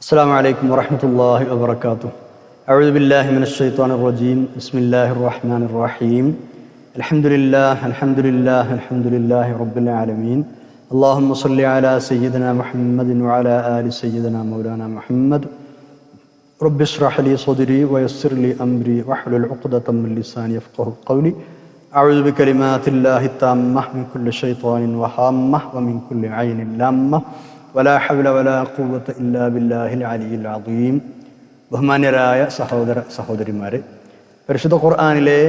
السلام عليكم ورحمة الله وبركاته. أعوذ بالله من الشيطان الرجيم. بسم الله الرحمن الرحيم. الحمد لله رب العالمين. اللهم صل على سيدنا محمد وعلى آل سيدنا مولانا محمد. رب اشرح لي صدري ويسر لي أمري واحلل عقدة من لساني يفقهوا قولي. أعوذ بكلمات الله التامة من كل شيطان وهامة ومن كل عين لامة ولا حول ولا قوة إلا بالله العلي العظيم. ബഹുമാന്യരായ സഹോദരിമാരെ, പരിശുദ്ധ ഖുർആനിലെ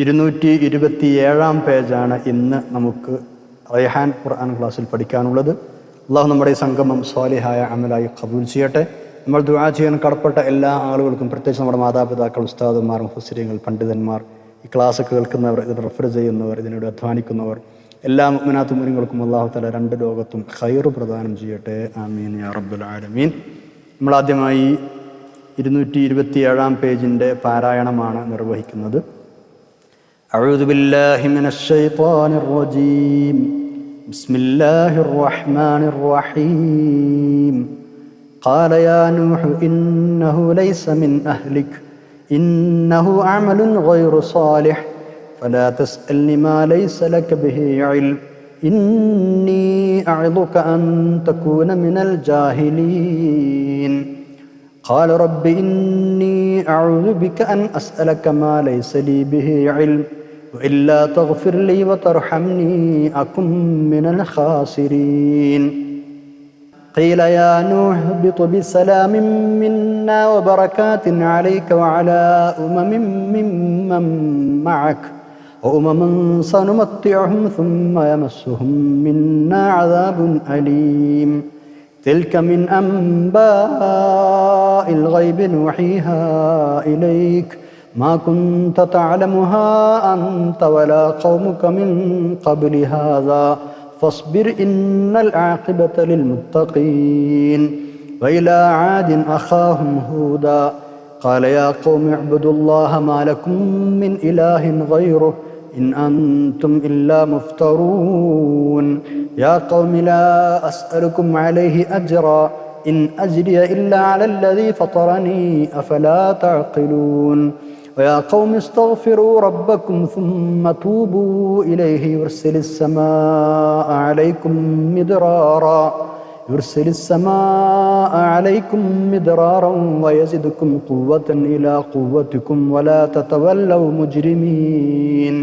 227 പേജാണ് ഇന്ന് നമുക്ക് റൈഹാൻ ഖുർആൻ ക്ലാസ്സിൽ പഠിക്കാനുള്ളത്. അള്ളാഹു നമ്മുടെ ഈ സംഗമം സ്വാലിഹായ അമലായി ഖബൂൽ ചെയ്യട്ടെ. നമ്മൾ ദുആ ചെയ്യാൻ കടപ്പെട്ട എല്ലാ ആളുകൾക്കും, പ്രത്യേകിച്ച് നമ്മുടെ മാതാപിതാക്കൾ, ഉസ്താദുമാർ, മുഫസ്സിരീങ്ങൾ, പണ്ഡിതന്മാർ, ഈ ക്ലാസ് കേൾക്കുന്നവർ, ഇത് റെഫർ ചെയ്യുന്നവർ, ഇതിനോട് അധ്വാനിക്കുന്നവർ, എല്ലാ മുഅ്മിനാത്തും മുഅ്മിനീങ്ങൾക്കും അല്ലാഹു തആല രണ്ട് ലോകത്തും ഖൈറ് പ്രദാനം ചെയ്യട്ടെ. ആമീൻ യാ റബ്ബൽ ആലമീൻ. നമ്മൾ ആദ്യമായി 227 പേജിൻ്റെ പാരായണമാണ് നിർവഹിക്കുന്നത്. അഊദു ബില്ലാഹി മിനശ് ശൈത്വാനിർ റജീം. ബിസ്മില്ലാഹിർ റഹ്മാനിർ റഹീം. ഖാല യാ നൂഹ് ഇന്നഹു ലൈസ മിൻ അഹ്ലിക് ഇന്നഹു അമലുൻ ഗൈറു സാലിഹ് فلا تسألني ما ليس لك به علم إني أعظك أن تكون من الجاهلين. قال رب إني أعوذ بك أن أسألك ما ليس لي به علم وإلا تغفر لي وترحمني أكن من الخاسرين. قيل يا نوح اهبط بسلام منا وبركات عليك وعلى ممن معك وأمم سنمتعهم ثم يمسهم منا عذاب أليم. تلك من أنباء الغيب نوحيها إليك ما كنت تعلمها أنت ولا قومك من قبل هذا فاصبر إن العاقبة للمتقين. وإلى عاد أخاهم هودا قال يا قوم اعبدوا الله ما لكم من إله غيره إن أنتم إلا مفترون. يا قوم لا أسألكم عليه أجرا إن أجري إلا على الذي فطرني أفلا تعقلون. ويا قوم استغفروا ربكم ثم توبوا إليه يرسل السماء عليكم مدرارا ويزدكم قوة إلى قوتكم ولا تتولوا مجرمين.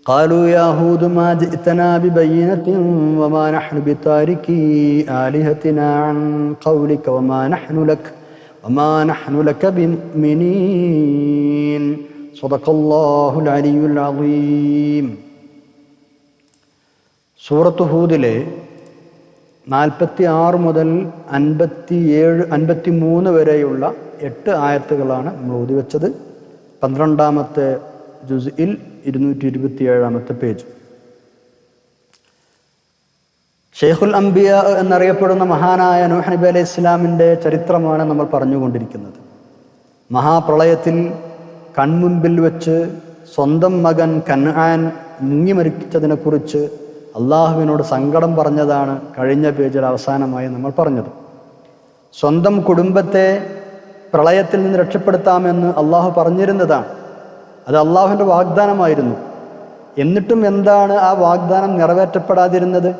قالوا يا هود ما جئتنا ببينة وما نحن بتاركي آلهتنا عن قولك وما نحن لك بمؤمنين. صدق الله العلي العظيم. സൂറത്ത് ഹൂദിലെ 46 മുതൽ 53 വരെയുള്ള 8 ആയത്തുകളാണ് നമ്മൾ ഓതിവെച്ചത്. 12ാമത്തെ ജുസ്ഇൽ 227 പേജ്. ഷെയ്ഖുൽ അംബിയ എന്നറിയപ്പെടുന്ന മഹാനായ നൂഹ് നബി അലൈഹി ഇസ്ലാമിൻ്റെ ചരിത്രമാണ് നമ്മൾ പറഞ്ഞുകൊണ്ടിരിക്കുന്നത്. മഹാപ്രളയത്തിൽ കൺമുൻപിൽ വെച്ച് സ്വന്തം മകൻ കൻആൻ മുങ്ങിമരിച്ചതിനെക്കുറിച്ച് അള്ളാഹുവിനോട് സങ്കടം പറഞ്ഞതാണ് കഴിഞ്ഞ പേജിൽ അവസാനമായി നമ്മൾ പറഞ്ഞത്. സ്വന്തം കുടുംബത്തെ പ്രളയത്തിൽ നിന്ന് രക്ഷപ്പെടുത്താമെന്ന് അള്ളാഹു പറഞ്ഞിരുന്നതാണ്. അത് അള്ളാഹുവിൻ്റെ വാഗ്ദാനമായിരുന്നു. എന്നിട്ടും എന്താണ് ആ വാഗ്ദാനം നിറവേറ്റപ്പെടാതിരുന്നത്?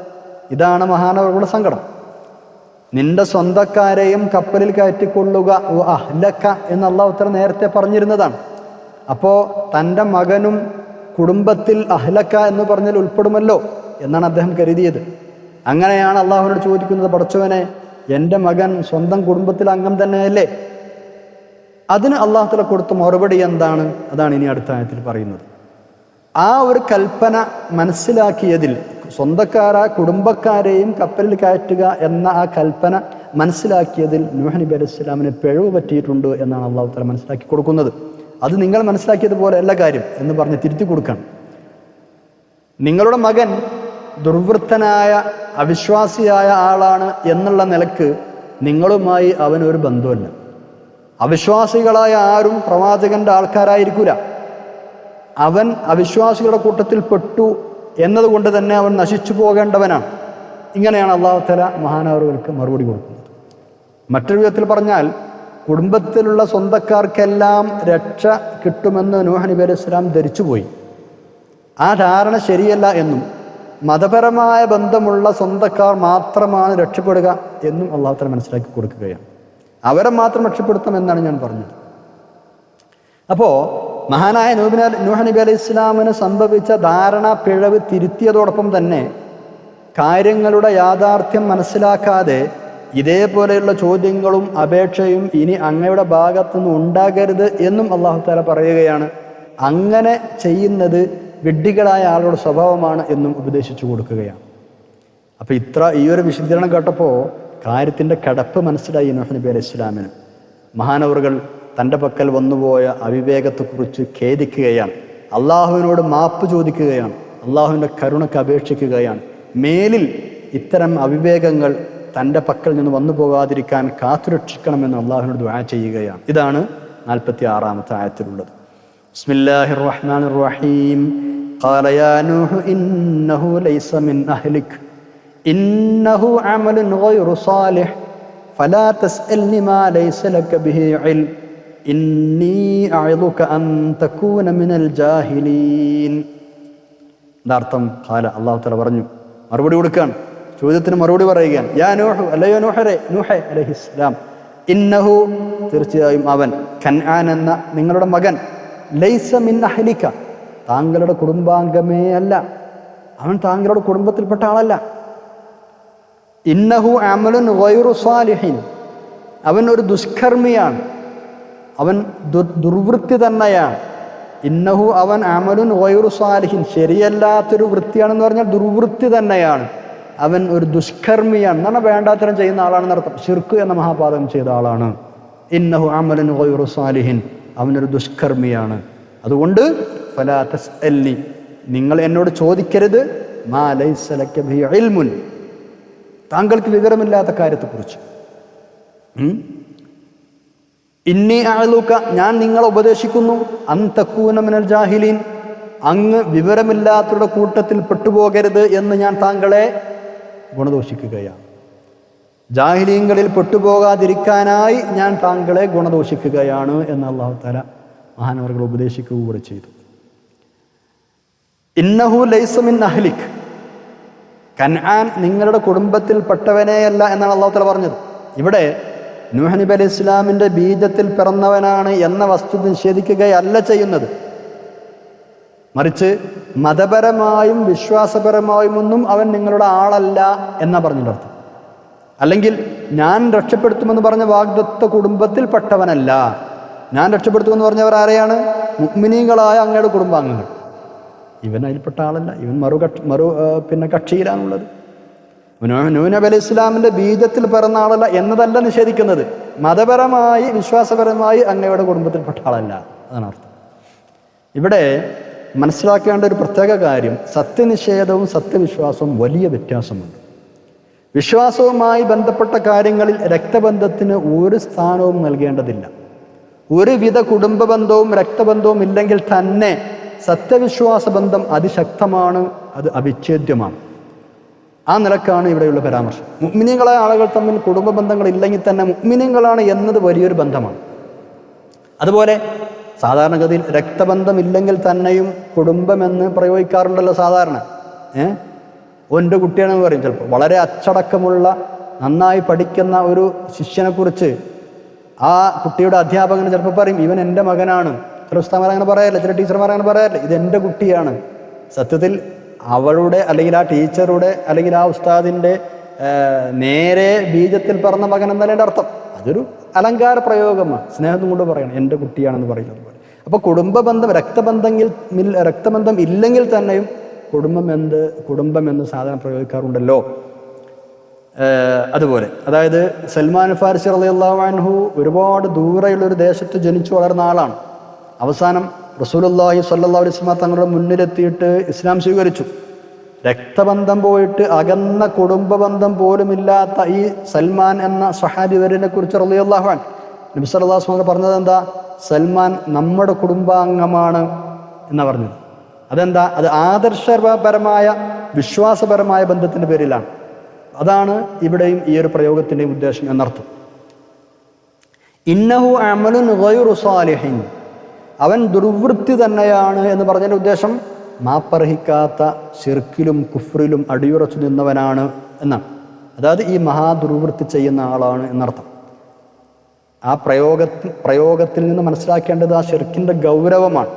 ഇതാണ് മഹാനവരുടെ സങ്കടം. നിന്റെ സ്വന്തക്കാരെയും കപ്പലിൽ കയറ്റിക്കൊള്ളുക അഹ്ലക എന്ന് അള്ളാഹു തആല നേരത്തെ പറഞ്ഞിരുന്നതാണ്. അപ്പോൾ തൻ്റെ മകനും കുടുംബത്തിൽ അഹ്ലക എന്ന് പറഞ്ഞാൽ ഉൾപ്പെടുമല്ലോ എന്നാണ് അദ്ദേഹം കരുതിയത്. അങ്ങനെയാണ് അള്ളാഹുവിനോട് ചോദിക്കുന്നത്, പടച്ചവനെ, എൻ്റെ മകൻ സ്വന്തം കുടുംബത്തിൽ അംഗം തന്നെയല്ലേ? അതിന് അള്ളാഹു തആല കൊടുത്ത മറുപടി എന്താണ്? അതാണ് ഇനി അടുത്ത ആയത്തിൽ പറയുന്നത്. ആ ഒരു കൽപ്പന മനസ്സിലാക്കിയതിൽ, കുടുംബക്കാരെയും കപ്പലിൽ കയറ്റുക എന്ന ആ കൽപ്പന മനസ്സിലാക്കിയതിൽ നൂഹ് നബി അലൈഹി ഇസ്ലാമിന് പിഴവ് പറ്റിയിട്ടുണ്ട് എന്നാണ് അള്ളാഹു തആല മനസ്സിലാക്കി കൊടുക്കുന്നത്. അത് നിങ്ങൾ മനസ്സിലാക്കിയതുപോലെ അല്ല കാര്യം എന്ന് പറഞ്ഞ് തിരുത്തി കൊടുക്കണം. നിങ്ങളുടെ മകൻ ദുർവൃത്തനായ അവിശ്വാസിയായ ആളാണ് എന്നുള്ള നിലക്ക് നിങ്ങളുമായി അവനൊരു ബന്ധമല്ല. അവിശ്വാസികളായ ആരും പ്രവാചകന്റെ ആൾക്കാരായിരിക്കൂല. അവൻ അവിശ്വാസികളുടെ കൂട്ടത്തിൽ പെട്ടു എന്നതുകൊണ്ട് തന്നെ അവൻ നശിച്ചു പോകേണ്ടവനാണ്. ഇങ്ങനെയാണ് അല്ലാഹു തആല മഹാനവറുകൾക്ക് മറുപടി കൊടുക്കുന്നത്. മറ്റൊരു വിധത്തിൽ പറഞ്ഞാൽ കുടുംബത്തിലുള്ള സ്വന്തക്കാർക്കെല്ലാം രക്ഷ കിട്ടുമെന്ന് നൂഹ് നബി അലൈഹി സ്വലാം ധരിച്ചുപോയി. ആ ധാരണ ശരിയല്ല എന്നും മതപരമായ ബന്ധമുള്ള സ്വന്തക്കാർ മാത്രമാണ് രക്ഷപ്പെടുക എന്നും അല്ലാഹു തആല മനസ്സിലാക്കി കൊടുക്കുകയാണ്. അവരെ മാത്രം രക്ഷപ്പെടുത്തുമെന്നാണ് ഞാൻ പറഞ്ഞത്. അപ്പോൾ മഹാനായ നൂഹ് നബി അലൈഹി ഇസ്ലാമിന് സംഭവിച്ച ധാരണ പിഴവ് തിരുത്തിയതോടൊപ്പം തന്നെ കാര്യങ്ങളുടെ യാഥാർത്ഥ്യം മനസ്സിലാക്കാതെ ഇതേപോലെയുള്ള ചോദ്യങ്ങളും അപേക്ഷയും ഇനി അങ്ങയുടെ ഭാഗത്തുനിന്ന് ഉണ്ടാകരുത് എന്നും അല്ലാഹു തആല പറയുകയാണ്. അങ്ങനെ ചെയ്യുന്നത് വിഡ്ഢികളായ ആളുടെ സ്വഭാവമാണ് എന്നും ഉപദേശിച്ചു കൊടുക്കുകയാണ്. അപ്പോൾ ഈ ഒരു വിശദീകരണം കേട്ടപ്പോൾ കാര്യത്തിൻ്റെ കടപ്പ് മനസ്സിലായി നൂഹ് നബി അലൈഹി ഇസ്ലാമിന്. മഹാനവറുകൾ തൻ്റെ പക്കൽ വന്നുപോയ അവിവേകത്തെക്കുറിച്ച് ഖേദിക്കുകയാണ്, അള്ളാഹുവിനോട് മാപ്പ് ചോദിക്കുകയാണ്, അള്ളാഹുവിൻ്റെ കരുണയ്ക്ക് അപേക്ഷിക്കുകയാണ്. മേലിൽ ഇത്തരം അവിവേകങ്ങൾ തൻ്റെ പക്കൽ നിന്ന് വന്നു പോകാതിരിക്കാൻ കാത്തുരക്ഷിക്കണമെന്ന് അള്ളാഹുവിനോട് ദുആ ചെയ്യുകയാണ്. ഇതാണ് 46-ാമത്തെ ആയത്തിലുള്ളത്. ബിസ്മില്ലാഹിർ റഹ്മാനിർ റഹീം. ഖാല യാ നൂഹ് ഇന്നഹു ലൈസ മിൻ അഹ്ലിക് ഇന്നഹു അമലുൻ ഗൈറു സാലിഹ് ഫലാ തസ്അൽനി മാ ലൈസ ലക ബിഹി ഇൽം ഇന്നി അഇദുക അൻ തകൂന മിനൽ ജാഹിലീൻ. എന്താർത്ഥം? ഖാല, അല്ലാഹു തആല പറഞ്ഞു, മറുപടി കൊടുക്കുകയാണ്, ചോദ്യത്തിന് മറുപടി പറയുകയാണ്. യാ നൂഹ്, അല്ലയോ നൂഹ് അലൈഹിസ്സലാം, ഇന്നഹു, തീർച്ചയായും അവൻ, കൻആൻ എന്ന നിങ്ങളുടെ മകൻ, ലൈസ മിൻ അഹ്ലിക, താങ്കളുടെ കുടുംബാംഗമേ അല്ല, അവൻ താങ്കളുടെ കുടുംബത്തിൽപ്പെട്ട ആളല്ല. ഇന്നഹു അമലുൻ ഗൈറു സാലിഹിൻ, അവൻ ഒരു ദുഷ്കർമ്മിയാണ്, അവൻ ദുർവൃത്തി തന്നെയാണ്. ഇന്നഹു, അവൻ, അമലുൻ ഗൈറു സാലിഹിൻ, ശരിയല്ലാത്തൊരു വൃത്തിയാണെന്ന് പറഞ്ഞാൽ ദുർവൃത്തി തന്നെയാണ്. അവൻ ഒരു ദുഷ്കർമ്മിയാണ്, എന്നാണ് വേണ്ടാത്തരം ചെയ്യുന്ന ആളാണെന്ന് അർത്ഥം. ശിർക്ക് എന്ന മഹാപാതകം ചെയ്ത ആളാണ്. ഇന്നഹു അമലുൻ ഗൈറു സാലിഹിൻ, അവനൊരു ദുഷ്കർമ്മിയാണ്. അതുകൊണ്ട് ഫലാ തസ്അൽനി, നിങ്ങൾ എന്നോട് ചോദിക്കരുത്, മാ ലൈസ ലക ബിഹി ഇൽമുൻ, താങ്കൾക്ക് വിവരമില്ലാത്ത കാര്യത്തെക്കുറിച്ച്. ഇന്നി അഅ്ലുക, ഞാൻ നിങ്ങളെ ഉപദേശിക്കുന്നു, അൻ തകൂന മിനൽ ജാഹിലീൻ, അങ്ങ് വിവരമില്ലാത്തവരുടെ കൂട്ടത്തിൽ പെട്ടുപോകരുത് എന്ന് ഞാൻ താങ്കളെ ഗുണദോഷിക്കുകയാണ്. ജാഹിലീങ്ങളിൽ പെട്ടുപോകാതിരിക്കാനായി ഞാൻ താങ്കളെ ഗുണദോഷിക്കുകയാണ് എന്ന് അല്ലാഹു തആല മഹാനവറുകൾ ഉപദേശിക്കുക കൂടെ ചെയ്തു. ഇന്നഹു ലൈസ മിൻ അഹ്ലിക്, കൻആൻ നിങ്ങളുടെ കുടുംബത്തിൽപ്പെട്ടവനെയല്ല എന്നാണ് അല്ലാഹു തആല പറഞ്ഞത്. ഇവിടെ നൂഹ് നബി അലൈഹി ഇസ്ലാമിൻ്റെ ബീജത്തിൽ പിറന്നവനാണ് എന്ന വസ്തുത നിഷേധിക്കുകയല്ല ചെയ്യുന്നത്. മറിച്ച് മതപരമായും വിശ്വാസപരമായും ഒന്നും അവൻ നിങ്ങളുടെ ആളല്ല എന്നാ പറഞ്ഞതിൻ്റെ അർത്ഥം. അല്ലെങ്കിൽ ഞാൻ രക്ഷപ്പെടുത്തുമെന്ന് പറഞ്ഞ വാഗ്ദത്ത കുടുംബത്തിൽപ്പെട്ടവനല്ല. ഞാൻ രക്ഷപ്പെടുത്തുമെന്ന് പറഞ്ഞവർ ആരെയാണ്? മുഅ്മിനീങ്ങളായ അങ്ങയുടെ കുടുംബാംഗങ്ങൾ. ഇവൻ അതിൽപ്പെട്ട ആളല്ല, ഇവൻ പിന്നെ കക്ഷിയിലാണുള്ളത്. നൂഹ് നബി അലൈഹി ഇസ്ലാമിൻ്റെ ബീജത്തിൽ പിറന്ന ആളല്ല എന്നതല്ല നിഷേധിക്കുന്നത്, മതപരമായി വിശ്വാസപരമായി അങ്ങയുടെ കുടുംബത്തിൽപ്പെട്ട ആളല്ല, അതാണ് അർത്ഥം. ഇവിടെ മനസ്സിലാക്കേണ്ട ഒരു പ്രത്യേക കാര്യം, സത്യനിഷേധവും സത്യവിശ്വാസവും വലിയ വ്യത്യാസമുണ്ട്. വിശ്വാസവുമായി ബന്ധപ്പെട്ട കാര്യങ്ങളിൽ രക്തബന്ധത്തിന് ഒരു സ്ഥാനവും നൽകേണ്ടതില്ല. ഒരുവിധ കുടുംബ ബന്ധവും രക്തബന്ധവും ഇല്ലെങ്കിൽ തന്നെ സത്യവിശ്വാസ ബന്ധം അതിശക്തമാണ്, അത് അവിച്ഛേദ്യമാണ്. ആ നിലക്കാണ് ഇവിടെയുള്ള പരാമർശം. മുഅ്മിനീങ്ങളായ ആളുകൾ തമ്മിൽ കുടുംബ ബന്ധങ്ങൾ ഇല്ലെങ്കിൽ തന്നെ മുഅ്മിനീങ്ങളാണ് എന്നത് വലിയൊരു ബന്ധമാണ്. അതുപോലെ സാധാരണഗതിയിൽ രക്തബന്ധം ഇല്ലെങ്കിൽ തന്നെയും കുടുംബമെന്ന് പ്രയോഗിക്കാറുണ്ടല്ലോ സാധാരണ. എൻ്റെ കുട്ടിയാണെന്ന് പറയും. ചിലപ്പോൾ വളരെ അച്ചടക്കമുള്ള നന്നായി പഠിക്കുന്ന ഒരു ശിഷ്യനെക്കുറിച്ച് ആ കുട്ടിയുടെ അധ്യാപകന് ചിലപ്പോൾ പറയും, ഇവൻ എൻ്റെ മകനാണ്. ചില ഉസ്താദ്മാർ അങ്ങനെ പറയാറില്ല, ചില ടീച്ചർമാർ അങ്ങനെ പറയാറില്ല, ഇതെൻ്റെ കുട്ടിയാണ്. സത്യത്തിൽ അവളുടെ അല്ലെങ്കിൽ ആ ടീച്ചറുടെ അല്ലെങ്കിൽ ആ ഉസ്താദിൻ്റെ നേരെ ബീജത്തിൽ പിറന്ന മകൻ എന്നല്ല എൻ്റെ അർത്ഥം. അതൊരു അലങ്കാര പ്രയോഗമാണ്, സ്നേഹം കൊണ്ട് പറയണം, എൻ്റെ കുട്ടിയാണെന്ന് പറയുന്നത് പോലെ. അപ്പോൾ കുടുംബബന്ധം രക്തബന്ധം ഇല്ലെങ്കിൽ തന്നെയും കുടുംബം എന്ന് സാധനം പ്രയോഗിക്കാറുണ്ടല്ലോ. അതുപോലെ അതായത് സൽമാൻ ഫാരിസി റളിയല്ലാഹു അൻഹു ഒരുപാട് ദൂരെയുള്ളൊരു ദേശത്ത് ജനിച്ചു വളർന്ന ആളാണ്. അവസാനം റസൂലുള്ളാഹി സ്വല്ലല്ലാഹു അലൈഹി വസല്ലം തങ്ങളുടെ മുന്നിലെത്തിയിട്ട് ഇസ്ലാം സ്വീകരിച്ചു. രക്തബന്ധം പോയിട്ട് അകന്ന കുടുംബബന്ധം പോലുമില്ലാത്ത ഈ സൽമാൻ എന്ന സ്വഹാബി വര്യനെ കുറിച്ച് റളിയല്ലാഹു അൻഹു നബി സല്ലല്ലാഹു അലൈഹി വസല്ലം പറഞ്ഞത് എന്താ? സൽമാൻ നമ്മുടെ കുടുംബാംഗമാണ് എന്നാ പറഞ്ഞത്. അതെന്താ? അത് ആദർശപരമായ വിശ്വാസപരമായ ബന്ധത്തിൻ്റെ പേരിലാണ്. അതാണ് ഇവിടെയും ഈ ഒരു പ്രയോഗത്തിൻ്റെയും ഉദ്ദേശം എന്നർത്ഥം. ഇന്നഹു അമലുൻ ഗൈറു സാലിഹിൻ, അവൻ ദുർവൃത്തി തന്നെയാണ് എന്ന് പറഞ്ഞതിൻ്റെ ഉദ്ദേശം മാപ്പർഹിക്കാത്ത ശിർക്കിലും കുഫ്രിലും അടിയുറച്ചു നിന്നവനാണ് എന്നാണ്. അതായത് ഈ മഹാദുർവൃത്തി ചെയ്യുന്ന ആളാണ് എന്നർത്ഥം. ആ പ്രയോഗത്തിൽ നിന്ന് മനസ്സിലാക്കേണ്ടത് ആ ശിർക്കിൻ്റെ ഗൗരവമാണ്.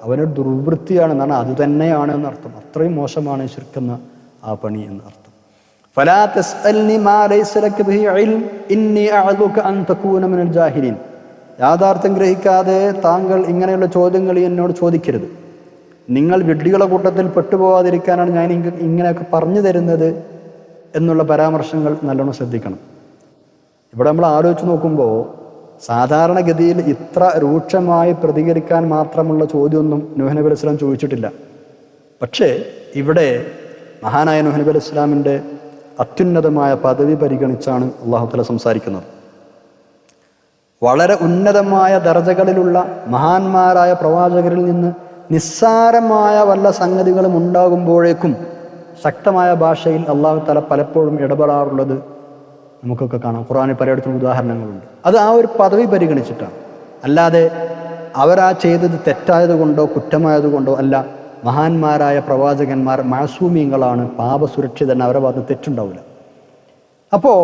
അവനൊരു ദുർവൃത്തിയാണെന്നാണ്, അത് തന്നെയാണ് എന്നർത്ഥം. അത്രയും മോശമാണ് ശിർക്കെന്ന ആ പണി എന്നർത്ഥം. ഫലാ തസ്അൽനി മാ ലൈസ ലക ബിഹി ഇൽം ഇന്നി അഅദുക അൻ തകൂന മിനൽ ജാഹിലീൻ. യാഥാർത്ഥ്യം ഗ്രഹിക്കാതെ താങ്കൾ ഇങ്ങനെയുള്ള ചോദ്യങ്ങൾ എന്നോട് ചോദിക്കരുത്. നിങ്ങൾ വിഡ്ഢികളുടെ കൂട്ടത്തിൽ പെട്ടുപോകാതിരിക്കാനാണ് ഞാൻ ഇങ്ങനെയൊക്കെ പറഞ്ഞു തരുന്നത് എന്നുള്ള പരാമർശങ്ങൾ നല്ലോണം ശ്രദ്ധിക്കണം. ഇവിടെ നമ്മൾ ആലോചിച്ച് നോക്കുമ്പോൾ സാധാരണഗതിയിൽ ഇത്ര രൂക്ഷമായി പ്രതികരിക്കാൻ മാത്രമുള്ള ചോദ്യമൊന്നും നൂഹ് നബി അലൈഹി സ്വലാം ചോദിച്ചിട്ടില്ല. പക്ഷേ ഇവിടെ മഹാനായ നൂഹ് നബി അലൈഹി സ്വലാമിൻ്റെ അത്യുന്നതമായ പദവി പരിഗണിച്ചാണ് അല്ലാഹു തആല സംസാരിക്കുന്നത്. വളരെ ഉന്നതമായ ദർജകളിലുള്ള മഹാന്മാരായ പ്രവാചകരിൽ നിന്ന് നിസ്സാരമായ വല്ല സംഗതികളും ഉണ്ടാകുമ്പോഴേക്കും ശക്തമായ ഭാഷയിൽ അല്ലാഹു തആല പലപ്പോഴും ഇടപെടാറുള്ളത് നമുക്കൊക്കെ കാണാം. ഖുർആനിൽ പലയിടത്തും ഉദാഹരണങ്ങളുണ്ട്. അത് ആ ഒരു പദവി പരിഗണിച്ചിട്ടാണ്, അല്ലാതെ അവരാ ചെയ്തത് തെറ്റായതുകൊണ്ടോ കുറ്റമായതുകൊണ്ടോ അല്ല. മഹാന്മാരായ പ്രവാചകന്മാർ മാസൂമീങ്ങളാണ്, പാപസുരക്ഷിതൻ, അവരുടെ ഭാഗത്ത് തെറ്റുണ്ടാവില്ല. അപ്പോൾ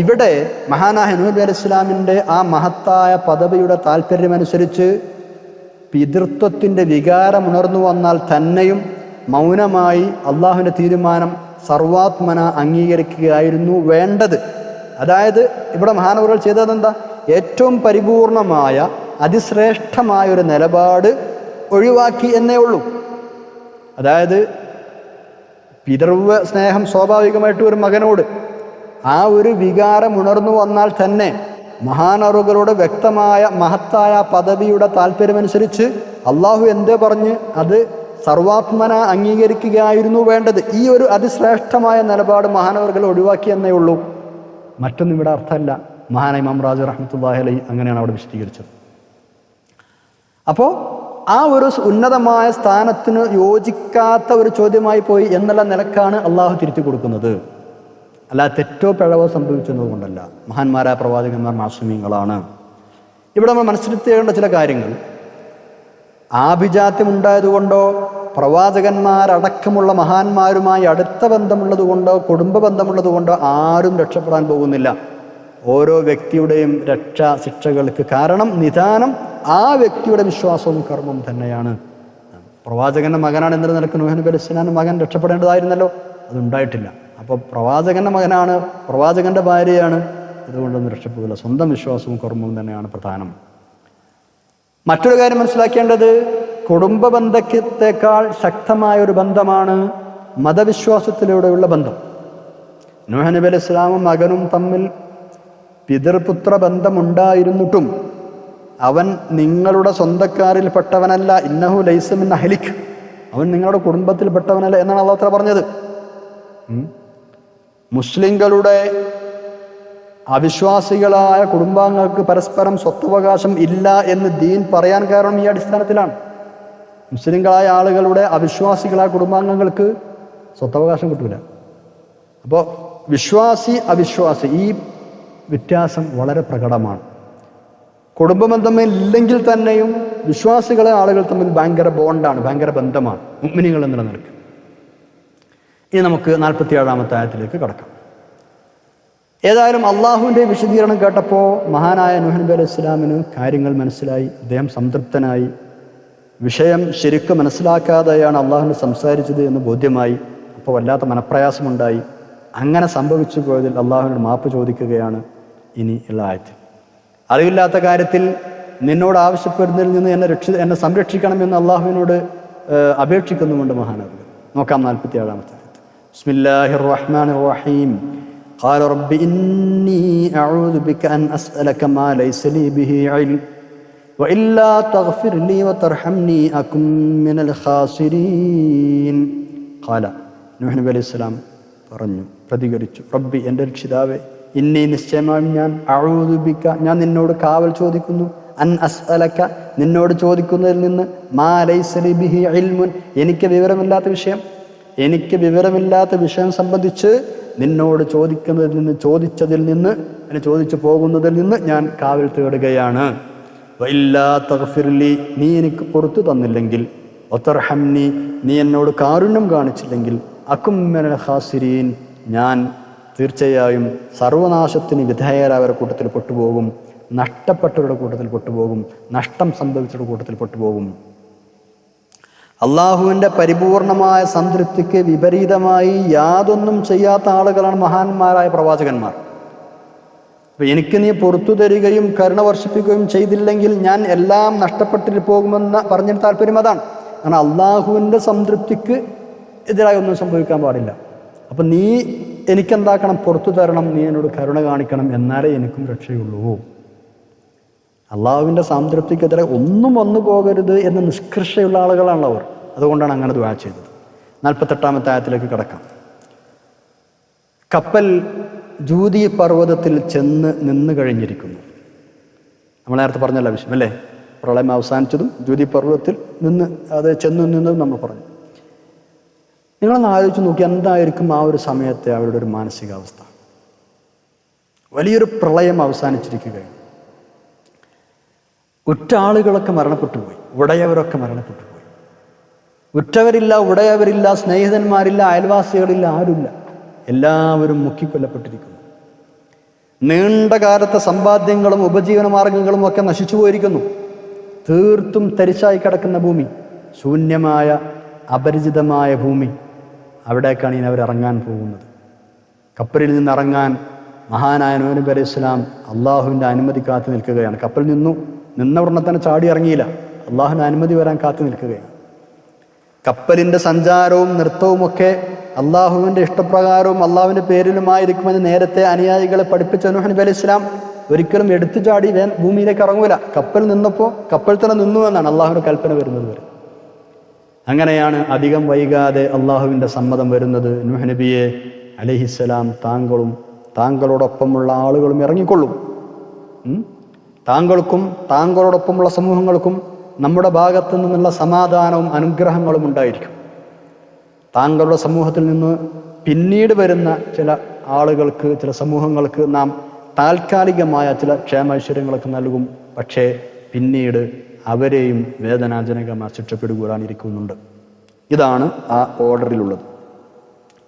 ഇവിടെ മഹാനായ നൂഹ് നബി അലൈഹി ഇസ്ലാമിൻ്റെ ആ മഹത്തായ പദവിയുടെ താല്പര്യമനുസരിച്ച് പിതൃത്വത്തിൻ്റെ വികാരം ഉണർന്നു വന്നാൽ തന്നെയും മൗനമായി അള്ളാഹുവിൻ്റെ തീരുമാനം സർവാത്മന അംഗീകരിക്കുകയായിരുന്നു വേണ്ടത്. അതായത് ഇവിടെ മഹാനവറുകൾ ചെയ്തതെന്താ? ഏറ്റവും പരിപൂർണമായ അതിശ്രേഷ്ഠമായ ഒരു നിലപാട് ഒഴിവാക്കി എന്നേ ഉള്ളൂ. അതായത് പിതൃവ്യ സ്നേഹം സ്വാഭാവികമായിട്ട് ഒരു മകനോട് ആ ഒരു വികാരം ഉണർന്നു വന്നാൽ തന്നെ മഹാനവറുകളുടെ വ്യക്തമായ മഹത്തായ പദവിയുടെ താല്പര്യമനുസരിച്ച് അള്ളാഹു എന്തേ പറഞ്ഞ് അത് സർവാത്മന അംഗീകരിക്കുകയായിരുന്നു വേണ്ടത്. ഈ ഒരു അതിശ്രേഷ്ഠമായ നിലപാട് മഹാനവറുകൾ ഒഴിവാക്കി എന്നേ ഉള്ളൂ. മറ്റൊന്നും ഇവിടെ അർത്ഥമല്ല. മഹാനായ ഇമാം റാസി റഹ്മത്തുള്ളാഹി അലൈഹി അങ്ങനെയാണ് അവിടെ വിശദീകരിച്ചത്. അപ്പോൾ ആ ഒരു ഉന്നതമായ സ്ഥാനത്തിന് യോജിക്കാത്ത ഒരു ചോദ്യമായി പോയി എന്നുള്ള നിലക്കാണ് അള്ളാഹു തിരുത്തി കൊടുക്കുന്നത്. അല്ല തെറ്റോ പിഴവോ സംഭവിച്ചതുകൊണ്ടല്ല. മഹാന്മാരായ പ്രവാചകന്മാർ മാസൂമീങ്ങളാണ്. ഇവിടെ നമ്മൾ മനസ്സിലെത്തേണ്ട ചില കാര്യങ്ങൾ, ആഭിജാത്യം ഉണ്ടായതുകൊണ്ടോ പ്രവാചകന്മാരടക്കമുള്ള മഹാന്മാരുമായി അടുത്ത ബന്ധമുള്ളതുകൊണ്ടോ കുടുംബ ബന്ധമുള്ളതുകൊണ്ടോ ആരും രക്ഷപ്പെടാൻ പോകുന്നില്ല. ഓരോ വ്യക്തിയുടെയും രക്ഷാശിക്ഷകൾക്ക് കാരണം നിദാനം ആ വ്യക്തിയുടെ വിശ്വാസവും കർമ്മവും തന്നെയാണ്. പ്രവാചകന്റെ മകനാണ് എന്നൊരു നിലക്ക് നൂഹ് നബി അലൈഹി സ്വലാമിന്റെ മകൻ രക്ഷപ്പെടേണ്ടതായിരുന്നല്ലോ, അതുണ്ടായിട്ടില്ല. അപ്പോൾ പ്രവാചകന്റെ മകനാണ്, പ്രവാചകന്റെ ഭാര്യയാണ്, ഇതുകൊണ്ടൊന്നും രക്ഷപ്പെടില്ല. സ്വന്തം വിശ്വാസവും കർമ്മവും തന്നെയാണ് പ്രധാനം. മറ്റൊരു കാര്യം മനസ്സിലാക്കേണ്ടത്, കുടുംബ ബന്ധത്തേക്കാൾ ശക്തമായ ഒരു ബന്ധമാണ് മതവിശ്വാസത്തിലൂടെയുള്ള ബന്ധം. നൂഹ് നബി അലൈഹി സ്വലാമും മകനും തമ്മിൽ പിതൃപുത്ര ബന്ധമുണ്ടായിരുന്നിട്ടും അവൻ നിങ്ങളുടെ സ്വന്തക്കാരിൽപ്പെട്ടവനല്ല, ഇന്നഹു ലൈസ മിൻ അഹ്ലിക്, അവൻ നിങ്ങളുടെ കുടുംബത്തിൽപ്പെട്ടവനല്ല എന്നാണ് അല്ലാഹു തആല പറഞ്ഞത്. മുസ്ലിങ്ങളുടെ അവിശ്വാസികളായ കുടുംബാംഗങ്ങൾക്ക് പരസ്പരം സ്വത്തവകാശം ഇല്ല എന്ന് ദീൻ പറയാൻ കാരണം ഈ അടിസ്ഥാനത്തിലാണ്. മുസ്ലിങ്ങളായ ആളുകളുടെ അവിശ്വാസികളായ കുടുംബാംഗങ്ങൾക്ക് സ്വത്തവകാശം കിട്ടൂല. അപ്പോൾ വിശ്വാസി അവിശ്വാസി ഈ വ്യത്യാസം വളരെ പ്രകടമാണ്. കുടുംബബന്ധം ഇല്ലെങ്കിൽ തന്നെയും വിശ്വാസികളെ ആളുകൾ തമ്മിൽ ഭയങ്കര ബോണ്ടാണ്, ഭയങ്കര ബന്ധമാണ് മുഅ്മിനീങ്ങൾ എന്നുള്ള നിലക്ക്. ഇനി നമുക്ക് 47-ാമത്തെ ആയത്തിലേക്ക് കടക്കാം. ഏതായാലും അള്ളാഹുവിൻ്റെ വിശദീകരണം കേട്ടപ്പോൾ മഹാനായ നൂഹ് നബി അലൈഹി സ്വലാമിന് കാര്യങ്ങൾ മനസ്സിലായി. അദ്ദേഹം സംതൃപ്തനായി. വിഷയം ശരിക്കും മനസ്സിലാക്കാതെയാണ് അള്ളാഹുവിനെ സംസാരിച്ചത് എന്ന് ബോധ്യമായി. അപ്പോൾ വല്ലാത്ത മനപ്രയാസമുണ്ടായി. അങ്ങനെ സംഭവിച്ചു പോയതിൽ അള്ളാഹുവിനോട് മാപ്പ് ചോദിക്കുകയാണ് ഇനി ഉള്ള ആയത്തിൽ. അറിവില്ലാത്ത കാര്യത്തിൽ നിന്നോട് ആവശ്യപ്പെടുന്നതിൽ നിന്ന് എന്നെ സംരക്ഷിക്കണമെന്ന് അള്ളാഹുവിനോട് അപേക്ഷിക്കുന്നുമുണ്ട് മഹാനവർ. നോക്കാം 47-ാമത്തെ ആയത്ത്. ബിസ്മില്ലാഹിർ റഹ്മാനിർ റഹീം. ഖാല റബ്ബി ഇന്നി അഊദു ബിക അൻ അസ്അലക മാ ലൈസ ലീ ബിഹി ഇൽം വഇല്ലാ തഗ്ഫിർ ലീ വതർഹംനി അകും മിനൽ ഖാസിരീൻ. ഖാല നൂഹ് നബി അലൈഹി സ്വലാം പറഞ്ഞു, പ്രതികരിച്ചു, റബ്ബി എൻ്റെ രക്ഷിതാവേ, ഇന്നി നിശ്ചയമായും ഞാൻ അഊദു ബിക ഞാൻ നിന്നോട് കാവൽ ചോദിക്കുന്നു, അൻ അസ്അലക നിന്നോട് ചോദിക്കുന്നതിൽ നിന്ന്, മാ ലൈസ ലീ ബിഹി ഇൽമുൻ എനിക്ക് വിവരമില്ലാത്ത വിഷയം സംബന്ധിച്ച് നിന്നോട് ചോദിച്ചതിൽ നിന്ന് ചോദിച്ചു പോകുന്നതിൽ നിന്ന് ഞാൻ കാവൽ തേടുകയാണ്. വഇല്ലാ തഗ്ഫിർലി, നീ എനിക്ക് പുറത്തു തന്നില്ലെങ്കിൽ, വതർഹംനി, നീ എന്നോട് കാരുണ്യം കാണിച്ചില്ലെങ്കിൽ, അകും മിനൽ ഖാസിരീൻ, ഞാൻ തീർച്ചയായും സർവനാശത്തിന് വിധേയരായവരുടെ കൂട്ടത്തിൽ പെട്ടുപോകും, നഷ്ടപ്പെട്ടവരുടെ കൂട്ടത്തിൽ പെട്ടുപോകും, നഷ്ടം സംഭവിച്ചവരുടെ കൂട്ടത്തിൽ പെട്ടുപോകും. അള്ളാഹുവിൻ്റെ പരിപൂർണമായ സംതൃപ്തിക്ക് വിപരീതമായി യാതൊന്നും ചെയ്യാത്ത ആളുകളാണ് മഹാന്മാരായ പ്രവാചകന്മാർ. അപ്പം എനിക്ക് നീ പുറത്തു തരികയും കരുണ വർഷിപ്പിക്കുകയും ചെയ്തില്ലെങ്കിൽ ഞാൻ എല്ലാം നഷ്ടപ്പെട്ടിട്ട് പോകുമെന്ന് പറഞ്ഞ താല്പര്യം അതാണ്. കാരണം അള്ളാഹുവിൻ്റെ സംതൃപ്തിക്ക് എതിരായി ഒന്നും സംഭവിക്കാൻ പാടില്ല. അപ്പം നീ എനിക്കെന്താക്കണം? പുറത്തു തരണം, നീ എന്നോട് കരുണ കാണിക്കണം, എന്നാലേ എനിക്കും രക്ഷയുള്ളൂ. അള്ളാഹുവിൻ്റെ സംതൃപ്തിക്കെതിരെ ഒന്നും വന്നു പോകരുത് എന്ന നിഷ്കർഷയുള്ള ആളുകളാണ് അവർ. അതുകൊണ്ടാണ് അങ്ങനെ ദുആ ചെയ്തത്. 48-ാമത്തെ ആയത്തിലേക്ക് കടക്കാം. കപ്പൽ ജൂദി പർവ്വതത്തിൽ ചെന്ന് നിന്ന് കഴിഞ്ഞിരിക്കുന്നു. നമ്മൾ നേരത്തെ പറഞ്ഞല്ല വിഷയം അല്ലേ? പ്രളയം അവസാനിച്ചതും ജൂദി പർവ്വതത്തിൽ ചെന്ന് നിന്നതും നമ്മൾ പറഞ്ഞു. നിങ്ങളൊന്ന് ആലോചിച്ച് നോക്കി, എന്തായിരിക്കും ആ ഒരു സമയത്തെ അവരുടെ ഒരു മാനസികാവസ്ഥ? വലിയൊരു പ്രളയം അവസാനിച്ചിരിക്കുകയാണ്. ഉറ്റ ആളുകളൊക്കെ മരണപ്പെട്ടു പോയി, ഉടയവരൊക്കെ മരണപ്പെട്ടു പോയി. ഉറ്റവരില്ല, ഉടയവരില്ല, സ്നേഹിതന്മാരില്ല, അയൽവാസികളില്ല, ആരുമില്ല. എല്ലാവരും മുക്കിക്കൊല്ലപ്പെട്ടിരിക്കുന്നു. നീണ്ട കാലത്തെ സമ്പാദ്യങ്ങളും ഉപജീവന മാർഗങ്ങളും ഒക്കെ നശിച്ചു പോയിരിക്കുന്നു. തീർത്തും തരിശായി കിടക്കുന്ന ഭൂമി, ശൂന്യമായ അപരിചിതമായ ഭൂമി. അവിടേക്കാണ് ഇനി അവരിറങ്ങാൻ പോകുന്നത്. കപ്പലിൽ നിന്ന് ഇറങ്ങാൻ മഹാനായ നൂഹ് നബി അലൈഹി സ്വലാം അള്ളാഹുവിൻ്റെ അനുമതി കാത്തു നിൽക്കുകയാണ്. കപ്പൽ നിന്ന ഉടനെ തന്നെ ചാടി ഇറങ്ങിയില്ല, അള്ളാഹുവിൻ്റെ അനുമതി വരാൻ കാത്തു നിൽക്കുകയാണ്. കപ്പലിൻ്റെ സഞ്ചാരവും നൃത്തവുമൊക്കെ അള്ളാഹുവിൻ്റെ ഇഷ്ടപ്രകാരവും അള്ളാഹുവിൻ്റെ പേരിലുമായിരിക്കുമെന്ന് നേരത്തെ അനുയായികളെ പഠിപ്പിച്ച നൂഹ് നബി അലൈഹി സ്വലാം ഒരിക്കലും എടുത്തു ചാടി ഭൂമിയിലേക്ക് ഇറങ്ങൂല. കപ്പൽ നിന്നപ്പോൾ കപ്പൽ തന്നെ നിന്നു എന്നാണ് അള്ളാഹുവിൻ്റെ കൽപ്പന വരുന്നത് വരെ. അങ്ങനെയാണ് അധികം വൈകാതെ അള്ളാഹുവിൻ്റെ സമ്മതം വരുന്നത്. നൂഹ് നബിയെ അലൈഹിസ്സലാം താങ്കളോടൊപ്പമുള്ള ആളുകളും ഇറങ്ങിക്കൊള്ളും. താങ്കൾക്കും താങ്കളോടൊപ്പമുള്ള സമൂഹങ്ങൾക്കും നമ്മുടെ ഭാഗത്തു നിന്നുള്ള സമാധാനവും അനുഗ്രഹങ്ങളും ഉണ്ടായിരിക്കും. താങ്കളുടെ സമൂഹത്തിൽ നിന്ന് പിന്നീട് വരുന്ന ചില ആളുകൾക്ക്, ചില സമൂഹങ്ങൾക്ക് നാം താൽക്കാലികമായ ചില ക്ഷേമൈശ്വര്യങ്ങളൊക്കെ നൽകും. പക്ഷേ പിന്നീട് അവരെയും വേദനാജനകമായി ശിക്ഷപ്പെടുവാനിരിക്കുന്നുണ്ട്. ഇതാണ് ആ ഓർഡറിലുള്ളത്.